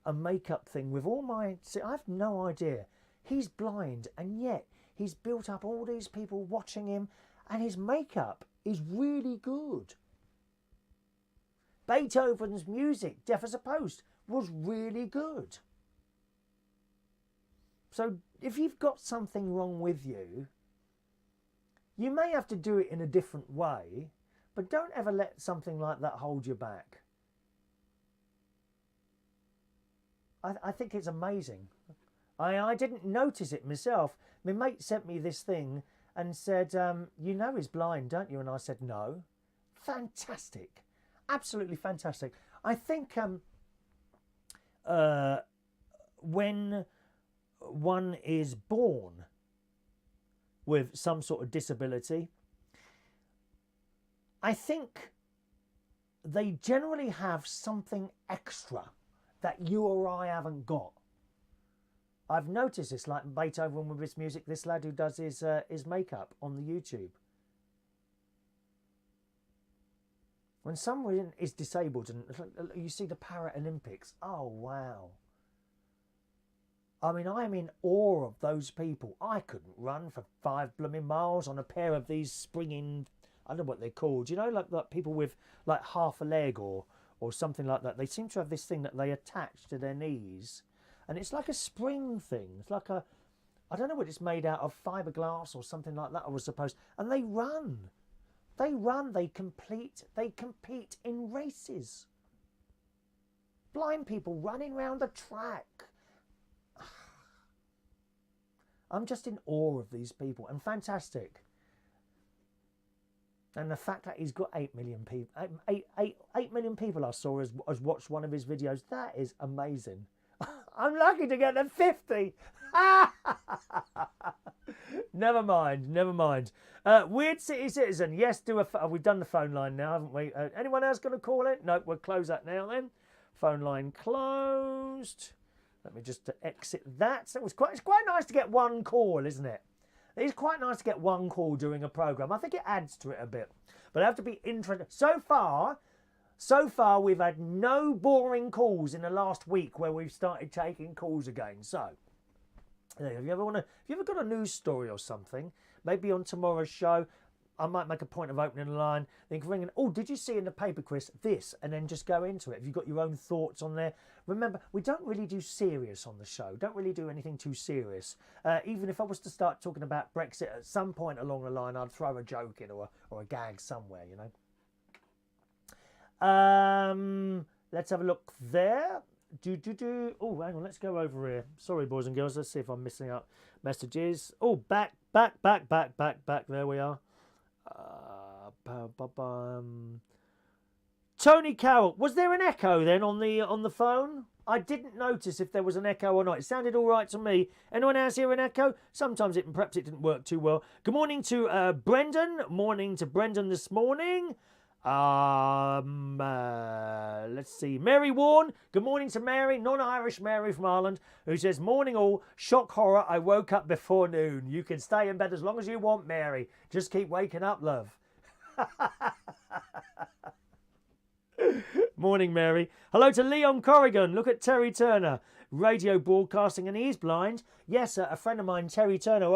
a makeup thing with all my... See, I have no idea. He's blind, and yet he's built up all these people watching him, and his makeup is really good. Beethoven's music, deaf as a post, was really good. So if you've got something wrong with you, you may have to do it in a different way, but don't ever let something like that hold you back. I think it's amazing. I didn't notice it myself. My mate sent me this thing and said, you know he's blind, don't you? And I said, no. Fantastic. Absolutely fantastic. I think when one is born with some sort of disability, I think they generally have something extra that you or I haven't got. I've noticed this, like Beethoven with his music, this lad who does his makeup on the YouTube. When someone is disabled, and you see the Paralympics, oh wow. I mean, I am in awe of those people. I couldn't run for 5 blooming miles on a pair of these springing, I don't know what they're called, you know, like people with like half a leg or something like that. They seem to have this thing that they attach to their knees, and it's like a spring thing. It's like a, I don't know what it's made out of, fiberglass or something like that, I was supposed. And they run. They compete in races. Blind people running round the track. I'm just in awe of these people, and fantastic. And the fact that he's got 8 million people, 8 million people I saw has watched one of his videos, that is amazing. I'm lucky to get to 50. Never mind. Weird City Citizen, yes, we've done the phone line now, haven't we? Anyone else going to call it? No, we'll close that now then. Phone line closed. Let me just exit that. So it's quite nice to get one call, isn't it? It's quite nice to get one call during a programme. I think it adds to it a bit. But I have to be interested. So far, we've had no boring calls in the last week where we've started taking calls again. So, if you ever got a news story or something, maybe on tomorrow's show, I might make a point of opening the line. Then you can ring in, oh, did you see in the paper, Chris, this? And then just go into it. If you've got your own thoughts on there. Remember, we don't really do serious on the show. Don't really do anything too serious. Even if I was to start talking about Brexit at some point along the line, I'd throw a joke in or a gag somewhere, you know. Let's have a look there. Oh, hang on, let's go over here. Sorry, boys and girls. Let's see if I'm missing out messages. Oh, back. There we are. Tony Carroll, was there an echo then on the phone? I didn't notice if there was an echo or not. It sounded all right to me. Anyone else hear an echo? Sometimes perhaps it didn't work too well. Good morning to Brendan. Morning to Brendan this morning. Let's see. Mary Warren. Good morning to Mary, non-Irish Mary from Ireland, who says, morning all. Shock horror. I woke up before noon. You can stay in bed as long as you want, Mary. Just keep waking up, love. Morning, Mary. Hello to Leon Corrigan. Look at Terry Turner. radio broadcasting, and he's blind. Yes, a friend of mine, Terry Turner.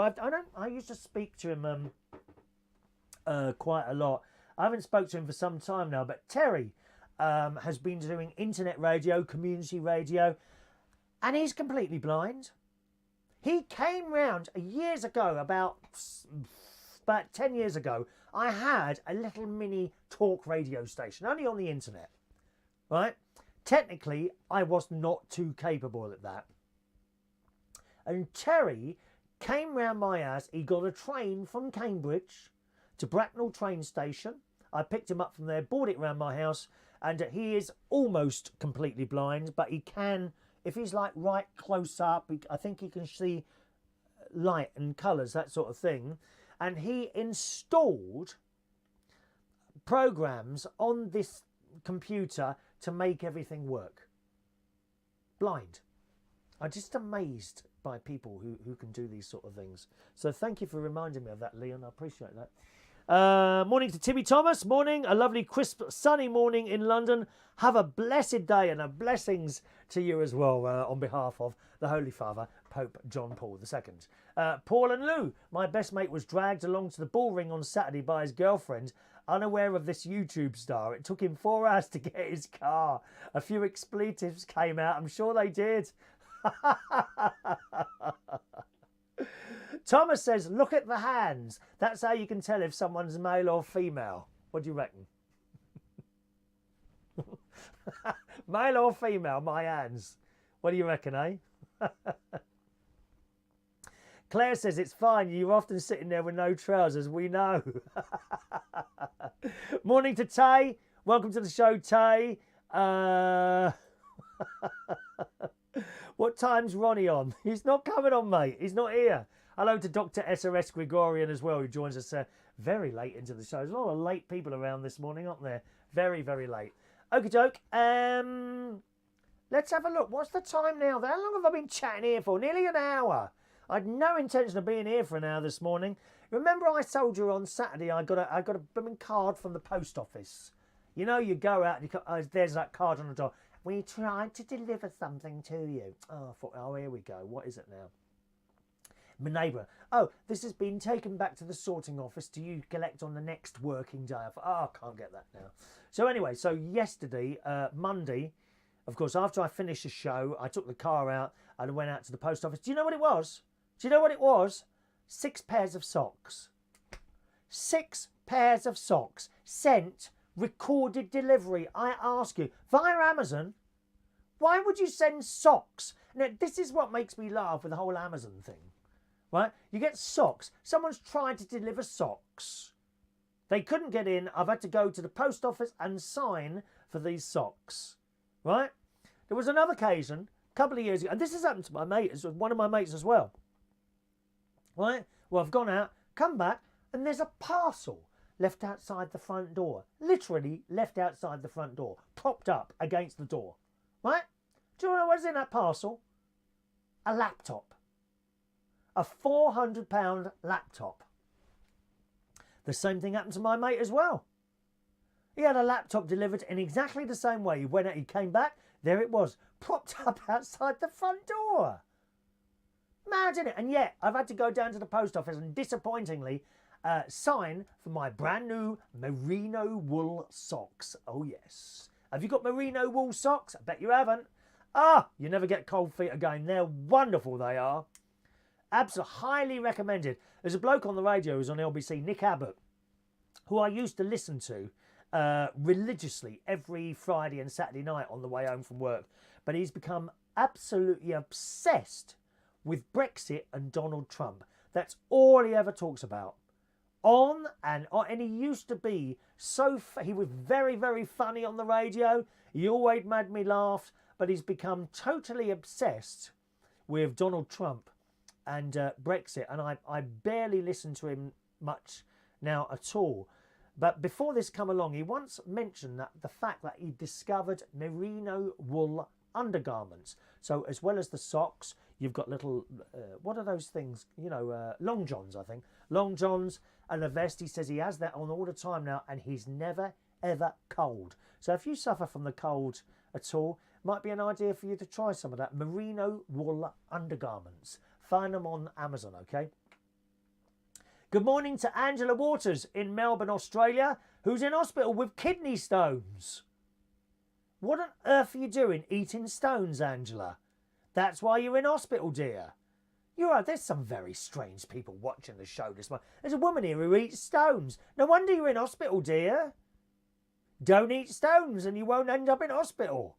I used to speak to him quite a lot. I haven't spoken to him for some time now, but Terry has been doing internet radio, community radio, and he's completely blind. He came round years ago, about 10 years ago. I had a little mini talk radio station, only on the internet, right? Technically, I was not too capable at that. And Terry came round my house. He got a train from Cambridge to Bracknell train station. I picked him up from there, brought it round my house, and he is almost completely blind, but he can, if he's like right close up, I think he can see light and colours, that sort of thing. And he installed programs on this computer to make everything work. Blind. I'm just amazed by people who can do these sort of things. So thank you for reminding me of that, Leon. I appreciate that. Morning to Timmy Thomas. Morning. A lovely, crisp, sunny morning in London. Have a blessed day and a blessings to you as well on behalf of the Holy Father, Pope John Paul II. Paul and Lou. My best mate was dragged along to the bull ring on Saturday by his girlfriend, unaware of this YouTube star. It took him 4 hours to get his car. A few expletives came out. I'm sure they did. Thomas says, look at the hands. That's how you can tell if someone's male or female. What do you reckon? Male or female, my hands. What do you reckon, eh? Claire says, it's fine. You're often sitting there with no trousers. We know. Morning to Tay. Welcome to the show, Tay. What time's Ronnie on? He's not coming on, mate. He's not here. Hello to Dr. SRS Gregorian as well, who joins us very late into the show. There's a lot of late people around this morning, aren't there? Very, very late. Okie doke. Let's have a look. What's the time now? How long have I been chatting here for? Nearly an hour. I had no intention of being here for an hour this morning. Remember I told you on Saturday I got a blooming card from the post office. You know, you go out and there's that card on the door. We tried to deliver something to you. Oh, I thought, oh, here we go. What is it now? My neighbour. Oh, this has been taken back to the sorting office to you collect on the next working day. I thought, oh, I can't get that now. So anyway, so yesterday, Monday, of course, after I finished the show, I took the car out and went out to the post office. Do you know what it was? Do you know what it was? 6 pairs of socks. 6 pairs of socks sent, recorded delivery. I ask you, via Amazon, why would you send socks? Now, this is what makes me laugh with the whole Amazon thing, right? You get socks. Someone's tried to deliver socks. They couldn't get in. I've had to go to the post office and sign for these socks, right? There was another occasion a couple of years ago, and this has happened to my mate, one of my mates as well, right? Well, I've gone out, come back, and there's a parcel left outside the front door. Literally left outside the front door, propped up against the door, right? Do you know what's in that parcel? A laptop. A £400 laptop. The same thing happened to my mate as well. He had a laptop delivered in exactly the same way. He came back, there it was, propped up outside the front door. Mad, isn't it? And yet, I've had to go down to the post office and disappointingly sign for my brand new merino wool socks. Oh, yes. Have you got merino wool socks? I bet you haven't. Ah, you never get cold feet again. They're wonderful, they are. Absolutely highly recommended. There's a bloke on the radio who's on LBC, Nick Abbott, who I used to listen to religiously every Friday and Saturday night on the way home from work. But he's become absolutely obsessed with Brexit and Donald Trump. That's all he ever talks about. On and on. And he used to be he was very, very funny on the radio. He always made me laugh. But he's become totally obsessed with Donald Trump and Brexit. And I barely listen to him much now at all. But before this come along, he once mentioned that the fact that he discovered merino wool undergarments. So as well as the socks, you've got little, what are those things? You know, long johns, I think. Long johns and a vest. He says he has that on all the time now and he's never, ever cold. So if you suffer from the cold at all, Might be an idea for you to try some of that. Merino wool undergarments. Find them on Amazon, okay? Good morning to Angela Waters in Melbourne, Australia, who's in hospital with kidney stones. What on earth are you doing eating stones, Angela? That's why you're in hospital, dear. You're right, there's some very strange people watching the show this morning. There's a woman here who eats stones. No wonder you're in hospital, dear. Don't eat stones and you won't end up in hospital.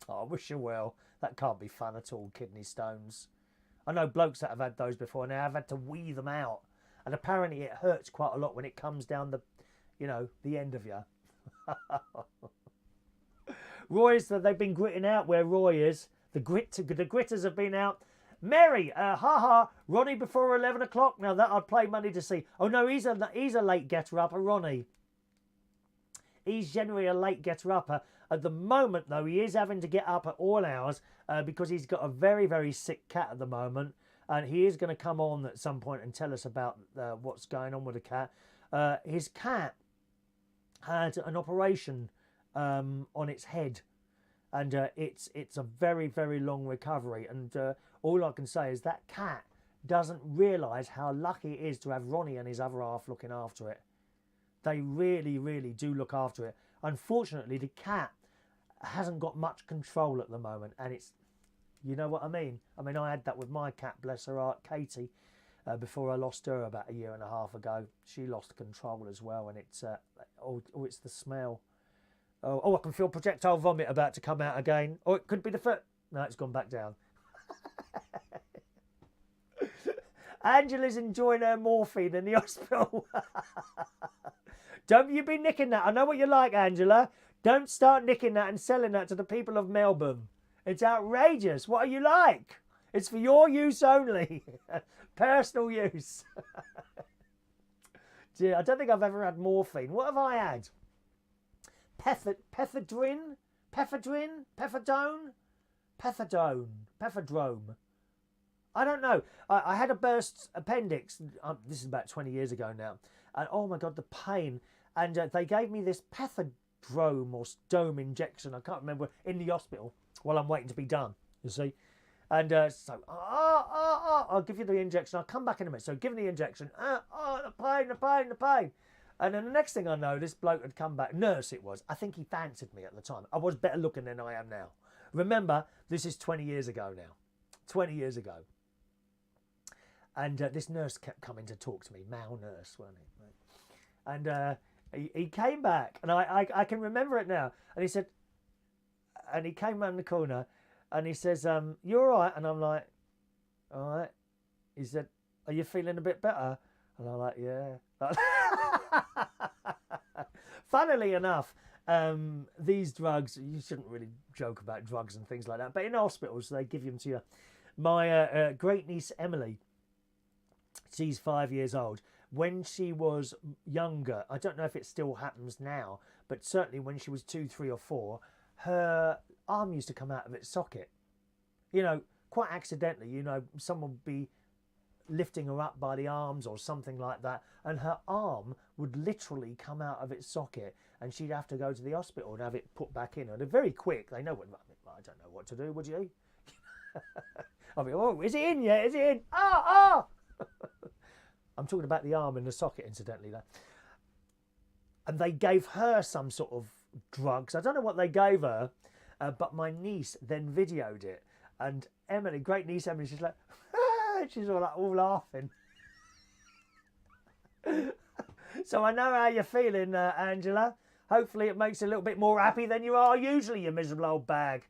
Oh, I wish you well. That can't be fun at all, kidney stones. I know blokes that have had those before and I've had to wee them out. And apparently it hurts quite a lot when it comes down the, the end of you. Roy's, they've been gritting out where Roy is. The gritters have been out. Mary, Ronnie before 11 o'clock. Now that I'd play money to see. Oh no, he's a late getter-upper, Ronnie. He's generally a late getter-upper. At the moment, though, he is having to get up at all hours because he's got a very, very sick cat at the moment. And he is going to come on at some point and tell us about what's going on with the cat. His cat had an operation on its head. And it's a very, very long recovery. And all I can say is that cat doesn't realise how lucky it is to have Ronnie and his other half looking after it. They really, really do look after it. Unfortunately, the cat hasn't got much control at the moment. And it's, you know what I mean? I mean, I had that with my cat, bless her heart, Katie, before I lost her about 1.5 years ago. She lost control as well. And it's, it's the smell. Oh, I can feel projectile vomit about to come out again. Oh, it could be the foot. No, it's gone back down. Angela's enjoying her morphine in the hospital. Don't you be nicking that. I know what you're like, Angela. Don't start nicking that and selling that to the people of Melbourne. It's outrageous. What are you like? It's for your use only. Personal use. Dear, I don't think I've ever had morphine. What have I had? Pethadrome, I don't know. I had a burst appendix. This is about 20 years ago now. And oh my God, the pain. And they gave me this pethadrome or dome injection. I can't remember, in the hospital while I'm waiting to be done, you see. And so, I'll give you the injection. I'll come back in a minute. So give me the injection. The pain. And then the next thing I know, this bloke had come back. Nurse it was. I think he fancied me at the time. I was better looking than I am now. Remember, this is 20 years ago now. 20 years ago. And this nurse kept coming to talk to me. Male nurse, wasn't he? And he came back. And I can remember it now. And he said, and he came round the corner. And he says, you all right? And I'm like, all right. He said, are you feeling a bit better? And I'm like, yeah. Funnily enough, these drugs, you shouldn't really joke about drugs and things like that, but in hospitals they give them to you. My great niece Emily, she's 5 years old. When she was younger, I don't know if it still happens now, but certainly when she was 2, 3 or 4, her arm used to come out of its socket. You know, quite accidentally, someone would be lifting her up by the arms or something like that, and her arm would literally come out of its socket, and she'd have to go to the hospital and have it put back in. And they're very quick. They know what. I don't know what to do. Would you? I mean, oh, is it in yet? Is it in? I'm talking about the arm in the socket, incidentally. There. And they gave her some sort of drugs. I don't know what they gave her, but my niece then videoed it, and Emily, great niece Emily, she's like. She's all laughing. So I know how you're feeling, Angela. Hopefully it makes you a little bit more happy than you are usually, you miserable old bag.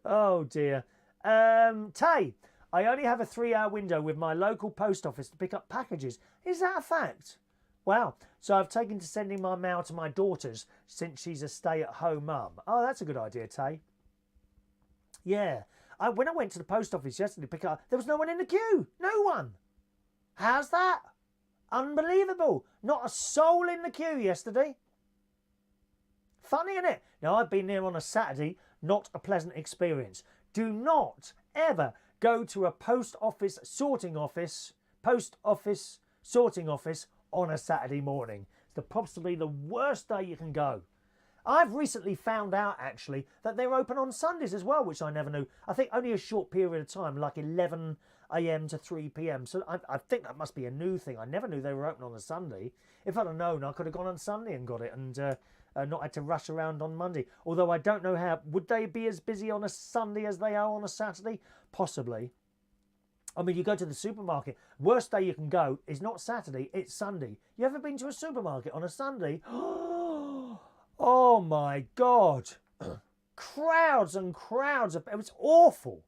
Oh dear. Tay, I only have a 3-hour window with my local post office to pick up packages. Is that a fact? Wow. So I've taken to sending my mail to my daughters since she's a stay-at-home mum. Oh, that's a good idea, Tay. Yeah. When I went to the post office yesterday to pick up, there was no one in the queue. No one. How's that? Unbelievable. Not a soul in the queue yesterday. Funny, isn't it? Now, I've been there on a Saturday. Not a pleasant experience. Do not ever go to a post office sorting office on a Saturday morning. It's possibly the worst day you can go. I've recently found out, actually, that they're open on Sundays as well, which I never knew. I think only a short period of time, like 11 a.m. to 3 p.m. So I think that must be a new thing. I never knew they were open on a Sunday. If I'd have known, I could have gone on Sunday and got it and not had to rush around on Monday. Although I don't know how. Would they be as busy on a Sunday as they are on a Saturday? Possibly. I mean, you go to the supermarket. Worst day you can go is not Saturday, it's Sunday. You ever been to a supermarket on a Sunday? Oh my God. Crowds and crowds of... It was awful.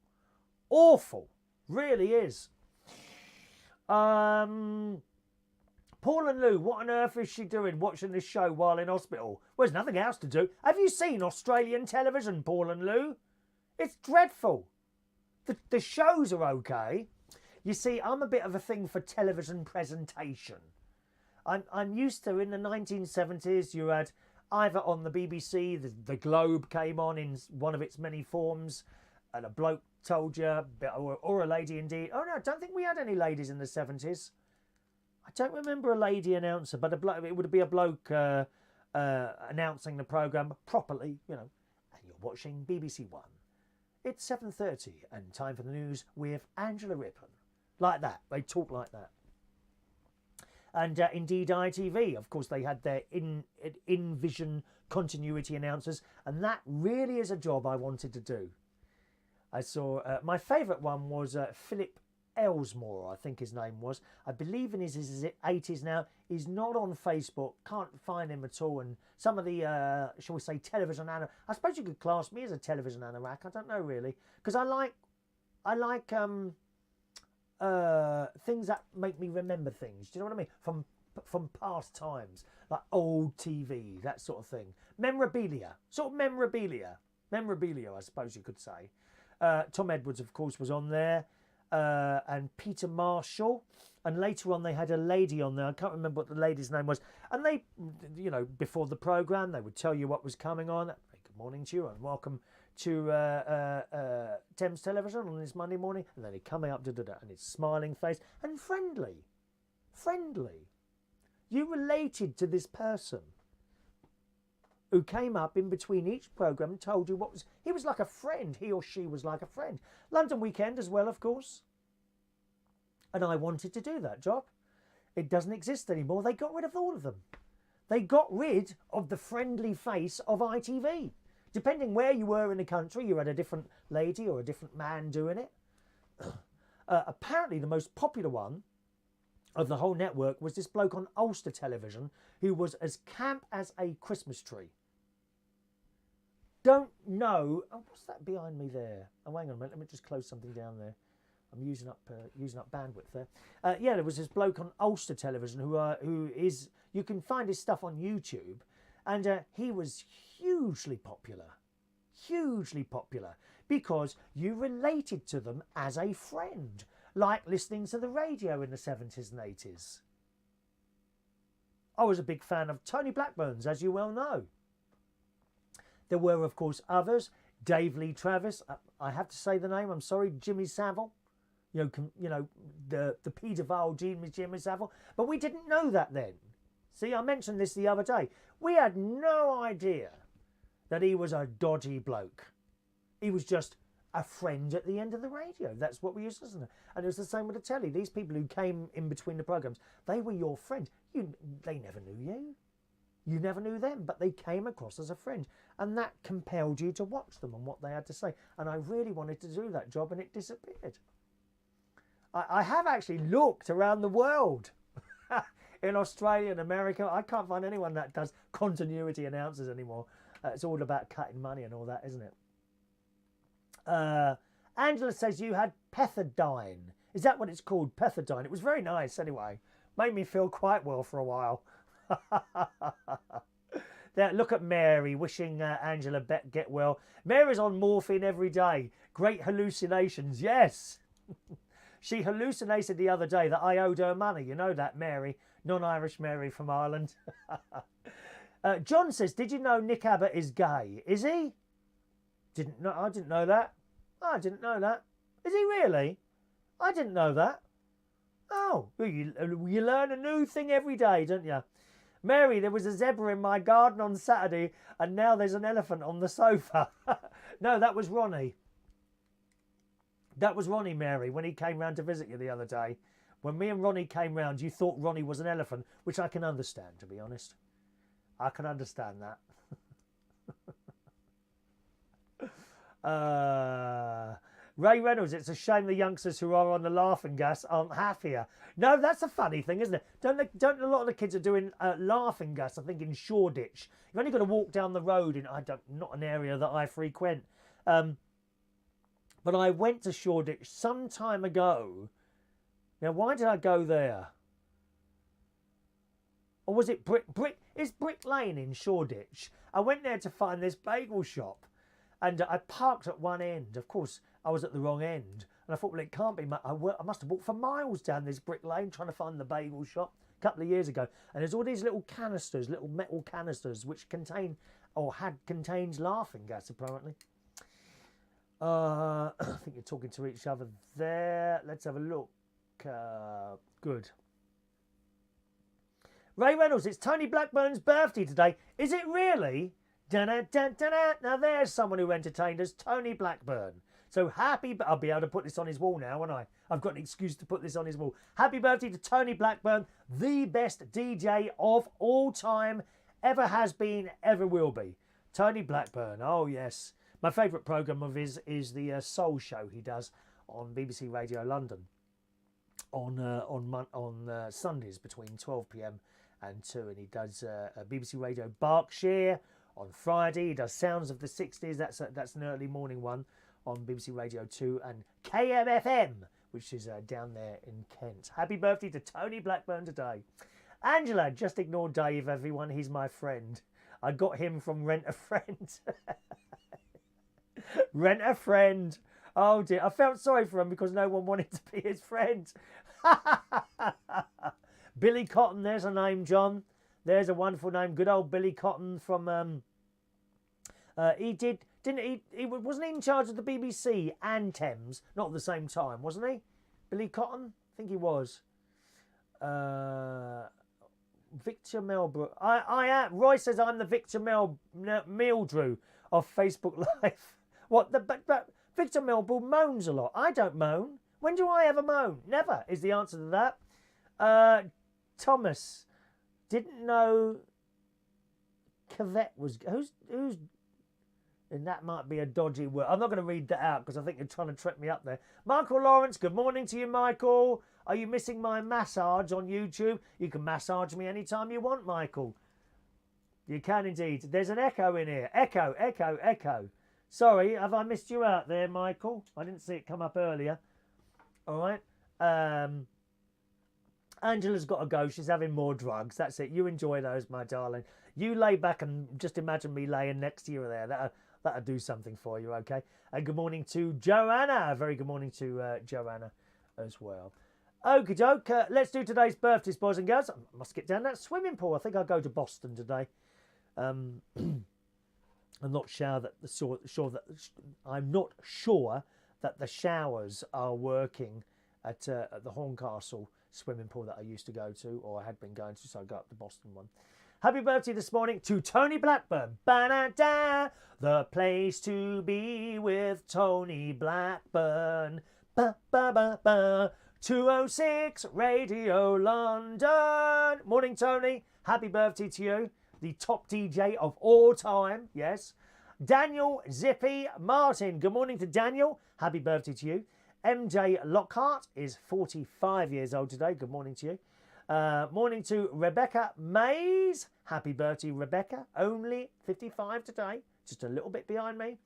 Awful. Really is. Paul and Lou, what on earth is she doing watching this show while in hospital? Well, there's nothing else to do. Have you seen Australian television, Paul and Lou? It's dreadful. The shows are okay. You see, I'm a bit of a thing for television presentation. I'm used to, in the 1970s, you had either on the BBC, the Globe came on in one of its many forms, and a bloke told you, or a lady indeed. Oh no, I don't think we had any ladies in the 70s. I don't remember a lady announcer, but it would be a bloke announcing the programme properly, you know. And you're watching BBC One. It's 7:30 and time for the news with Angela Rippon. Like that. They talk like that. And indeed ITV, of course, they had their in-vision continuity announcers, and that really is a job I wanted to do. I saw, my favourite one was Philip Elsmore, I think his name was. I believe in his 80s now. He's not on Facebook, can't find him at all. And some of the, shall we say, television I suppose you could class me as a television anorak. I don't know really, because I like things that make me remember things. Do you know what I mean? From past times, like old TV, that sort of thing. Memorabilia, sort of memorabilia, I suppose you could say. Tom Edwards, of course, was on there. And Peter Marshall, and later on they had a lady on there. I can't remember what the lady's name was. And they, you know, before the programme, they would tell you what was coming on. Good morning to you and welcome to Thames Television on this Monday morning. And then he'd come up, and his smiling face and friendly. You related to this person who came up in between each programme and told you what was... He was like a friend. He or she was like a friend. London Weekend as well, of course. And I wanted to do that job. It doesn't exist anymore. They got rid of all of them. They got rid of the friendly face of ITV. Depending where you were in the country, you had a different lady or a different man doing it. Apparently the most popular one of the whole network was this bloke on Ulster Television who was as camp as a Christmas tree. Don't know... Oh, what's that behind me there? Oh, hang on a minute. Let me just close something down there. I'm using up bandwidth there. Yeah, there was this bloke on Ulster Television who is... You can find his stuff on YouTube. And he was hugely popular. Hugely popular. Because you related to them as a friend. Like listening to the radio in the 70s and 80s. I was a big fan of Tony Blackburn's, as you well know. There were, of course, others. Dave Lee Travis. I have to say the name. I'm sorry. Jimmy Savile. You know the paedophile Jimmy Savile. But we didn't know that then. See, I mentioned this the other day. We had no idea that he was a dodgy bloke. He was just a friend at the end of the radio. That's what we used to listen to. And it was the same with the telly. These people who came in between the programmes, they were your friend. They never knew you. You never knew them, but they came across as a friend. And that compelled you to watch them and what they had to say. And I really wanted to do that job and it disappeared. I have actually looked around the world. In Australia and America, I can't find anyone that does continuity announcers anymore. It's all about cutting money and all that, isn't it? Angela says you had pethidine. Is that what it's called? Pethidine. It was very nice anyway. Made me feel quite well for a while. There, look at Mary wishing Angela get well. Mary's on morphine every day. Great hallucinations. Yes. She hallucinated the other day that I owed her money. You know that, Mary. Non-Irish Mary from Ireland. John says, did you know Nick Abbott is gay? Is he? I didn't know that. I didn't know that. Is he really? I didn't know that. Oh, well, you learn a new thing every day, don't you? Mary, there was a zebra in my garden on Saturday and now there's an elephant on the sofa. No, that was Ronnie. That was Ronnie, Mary, when he came round to visit you the other day. When me and Ronnie came round, you thought Ronnie was an elephant, which I can understand, to be honest. I can understand that. Ray Reynolds, it's a shame the youngsters who are on the laughing gas aren't happier. No, that's a funny thing, isn't it? Don't a lot of the kids are doing laughing gas, I think, in Shoreditch. You've only got to walk down the road in, not an area that I frequent. But I went to Shoreditch some time ago. Now, why did I go there? Or was it It's Brick Lane in Shoreditch. I went there to find this bagel shop. And I parked at one end. Of course, I was at the wrong end. And I thought, well, it can't be. I must have walked for miles down this Brick Lane trying to find the bagel shop a couple of years ago. And there's all these little canisters, little metal canisters, which contains laughing gas, apparently. I think you're talking to each other there. Let's have a look. Good. Ray Reynolds, it's Tony Blackburn's birthday today. Is it really? Da-da-da-da-da. Now there's someone who entertained us, Tony Blackburn. So happy... I'll be able to put this on his wall now, won't I? I've got an excuse to put this on his wall. Happy birthday to Tony Blackburn, the best DJ of all time, ever has been, ever will be. Tony Blackburn, oh yes. My favourite programme of his is the Soul Show he does on BBC Radio London on Sundays between 12 p.m. and 2. And he does BBC Radio Berkshire on Friday. He does Sounds of the 60s. That's an early morning one on BBC Radio 2. And KMFM, which is down there in Kent. Happy birthday to Tony Blackburn today. Angela, just ignore Dave, everyone. He's my friend. I got him from Rent a Friend. Rent a Friend. Oh dear, I felt sorry for him because no one wanted to be his friend. Billy Cotton, there's a name, John. There's a wonderful name. Good old Billy Cotton from... he wasn't he in charge of the BBC and Thames, not at the same time, wasn't he? Billy Cotton? I think he was. Victor Melbrook. I am. Roy says I'm the Victor Mildrew of Facebook Live. What? But Victor Melbrook moans a lot. I don't moan. When do I ever moan? Never is the answer to that. Thomas didn't know Cavett was who's and that might be a dodgy word. I'm not going to read that out because I think you're trying to trip me up there. Michael Lawrence, good morning to you, Michael. Are you missing my massage on YouTube? You can massage me anytime you want, Michael. You can indeed. There's an echo in here. Echo, echo, echo. Sorry, have I missed you out there, Michael? I didn't see it come up earlier. All right. Angela's got to go. She's having more drugs. That's it. You enjoy those, my darling. You lay back and just imagine me laying next to you there. That'll do something for you, okay? And good morning to Joanna. Very good morning to Joanna as well. Okie doke. Let's do today's birthdays, boys and girls. I must get down that swimming pool. I think I'll go to Boston today. I'm not sure that I'm not sure that the showers are working at the Horncastle swimming pool that I used to go to, or I had been going to, so I got up the Boston one. Happy birthday this morning to Tony Blackburn. Ba-da-da, the place to be with Tony Blackburn. Ba-ba-ba-ba. 206 Radio London. Morning, Tony. Happy birthday to you. The top DJ of all time. Yes. Daniel Zippy Martin. Good morning to Daniel. Happy birthday to you. MJ Lockhart is 45 years old today. Good morning to you. Morning to Rebecca Mays. Happy birthday, Rebecca. Only 55 today. Just a little bit behind me.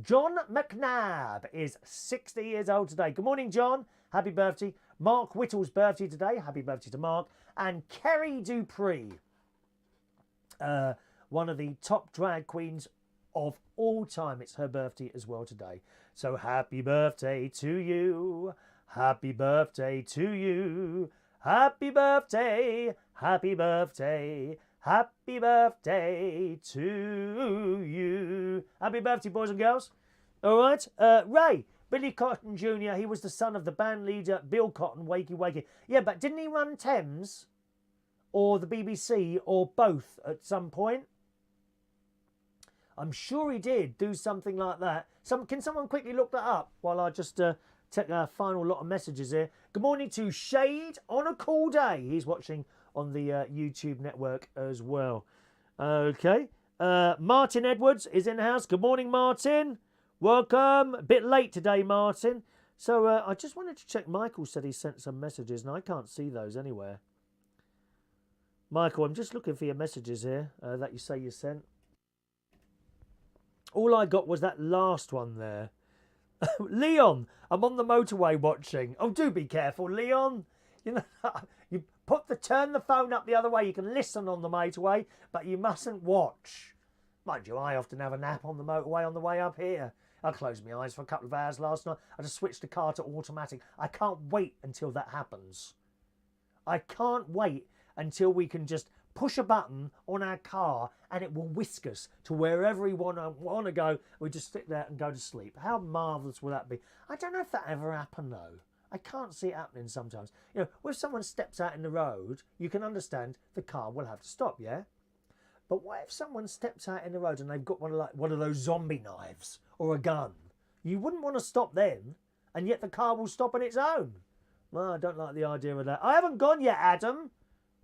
John McNabb is 60 years old today. Good morning, John. Happy birthday. Mark Whittle's birthday today. Happy birthday to Mark. And Kerry Dupree, one of the top drag queens of all time. It's her birthday as well today. So happy birthday to you. Happy birthday to you. Happy birthday. Happy birthday. Happy birthday to you. Happy birthday, boys and girls. All right. Ray. Billy Cotton Jr., he was the son of the band leader Bill Cotton, Wakey Wakey. Yeah, but didn't he run Thames? or the BBC or both at some point. I'm sure he did do something like that. Can someone quickly look that up while I just take our final lot of messages here? Good morning to Shade on a cool day. He's watching on the YouTube network as well. Okay. Martin Edwards is in the house. Good morning, Martin. Welcome. A bit late today, Martin. So I just wanted to check. Michael said he sent some messages, and I can't see those anywhere. Michael, I'm just looking for your messages here that you say you sent. All I got was that last one there. Leon, I'm on the motorway watching. Oh, do be careful, Leon. You know, you turn the phone up the other way. You can listen on the motorway, but you mustn't watch. Mind you, I often have a nap on the motorway on the way up here. I closed my eyes for a couple of hours last night. I just switched the car to automatic. I can't wait until that happens. I can't wait until we can just push a button on our car and it will whisk us to wherever we want to go. We just sit there and go to sleep. How marvellous will that be? I don't know if that ever happened though. I can't see it happening sometimes. You know, if someone steps out in the road, you can understand the car will have to stop, yeah? But what if someone steps out in the road and they've got one of those zombie knives or a gun? You wouldn't want to stop them, and yet the car will stop on its own. Well, I don't like the idea of that. I haven't gone yet, Adam.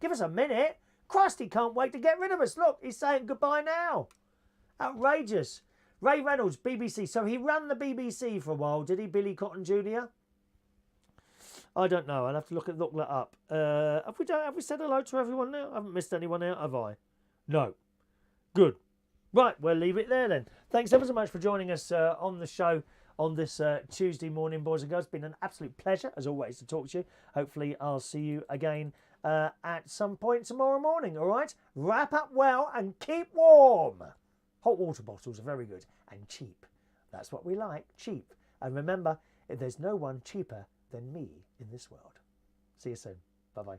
Give us a minute. Christ, he can't wait to get rid of us. Look, he's saying goodbye now. Outrageous. Ray Reynolds, BBC. So he ran the BBC for a while, did he, Billy Cotton Jr.? I don't know. I'll have to look that up. Have we said hello to everyone now? I haven't missed anyone out, have I? No. Good. Right, we'll leave it there then. Thanks ever so much for joining us on the show on this Tuesday morning, boys and girls. It's been an absolute pleasure, as always, to talk to you. Hopefully, I'll see you again at some point tomorrow morning, all right? Wrap up well and keep warm. Hot water bottles are very good and cheap. That's what we like, cheap. And remember, there's no one cheaper than me in this world. See you soon. Bye-bye.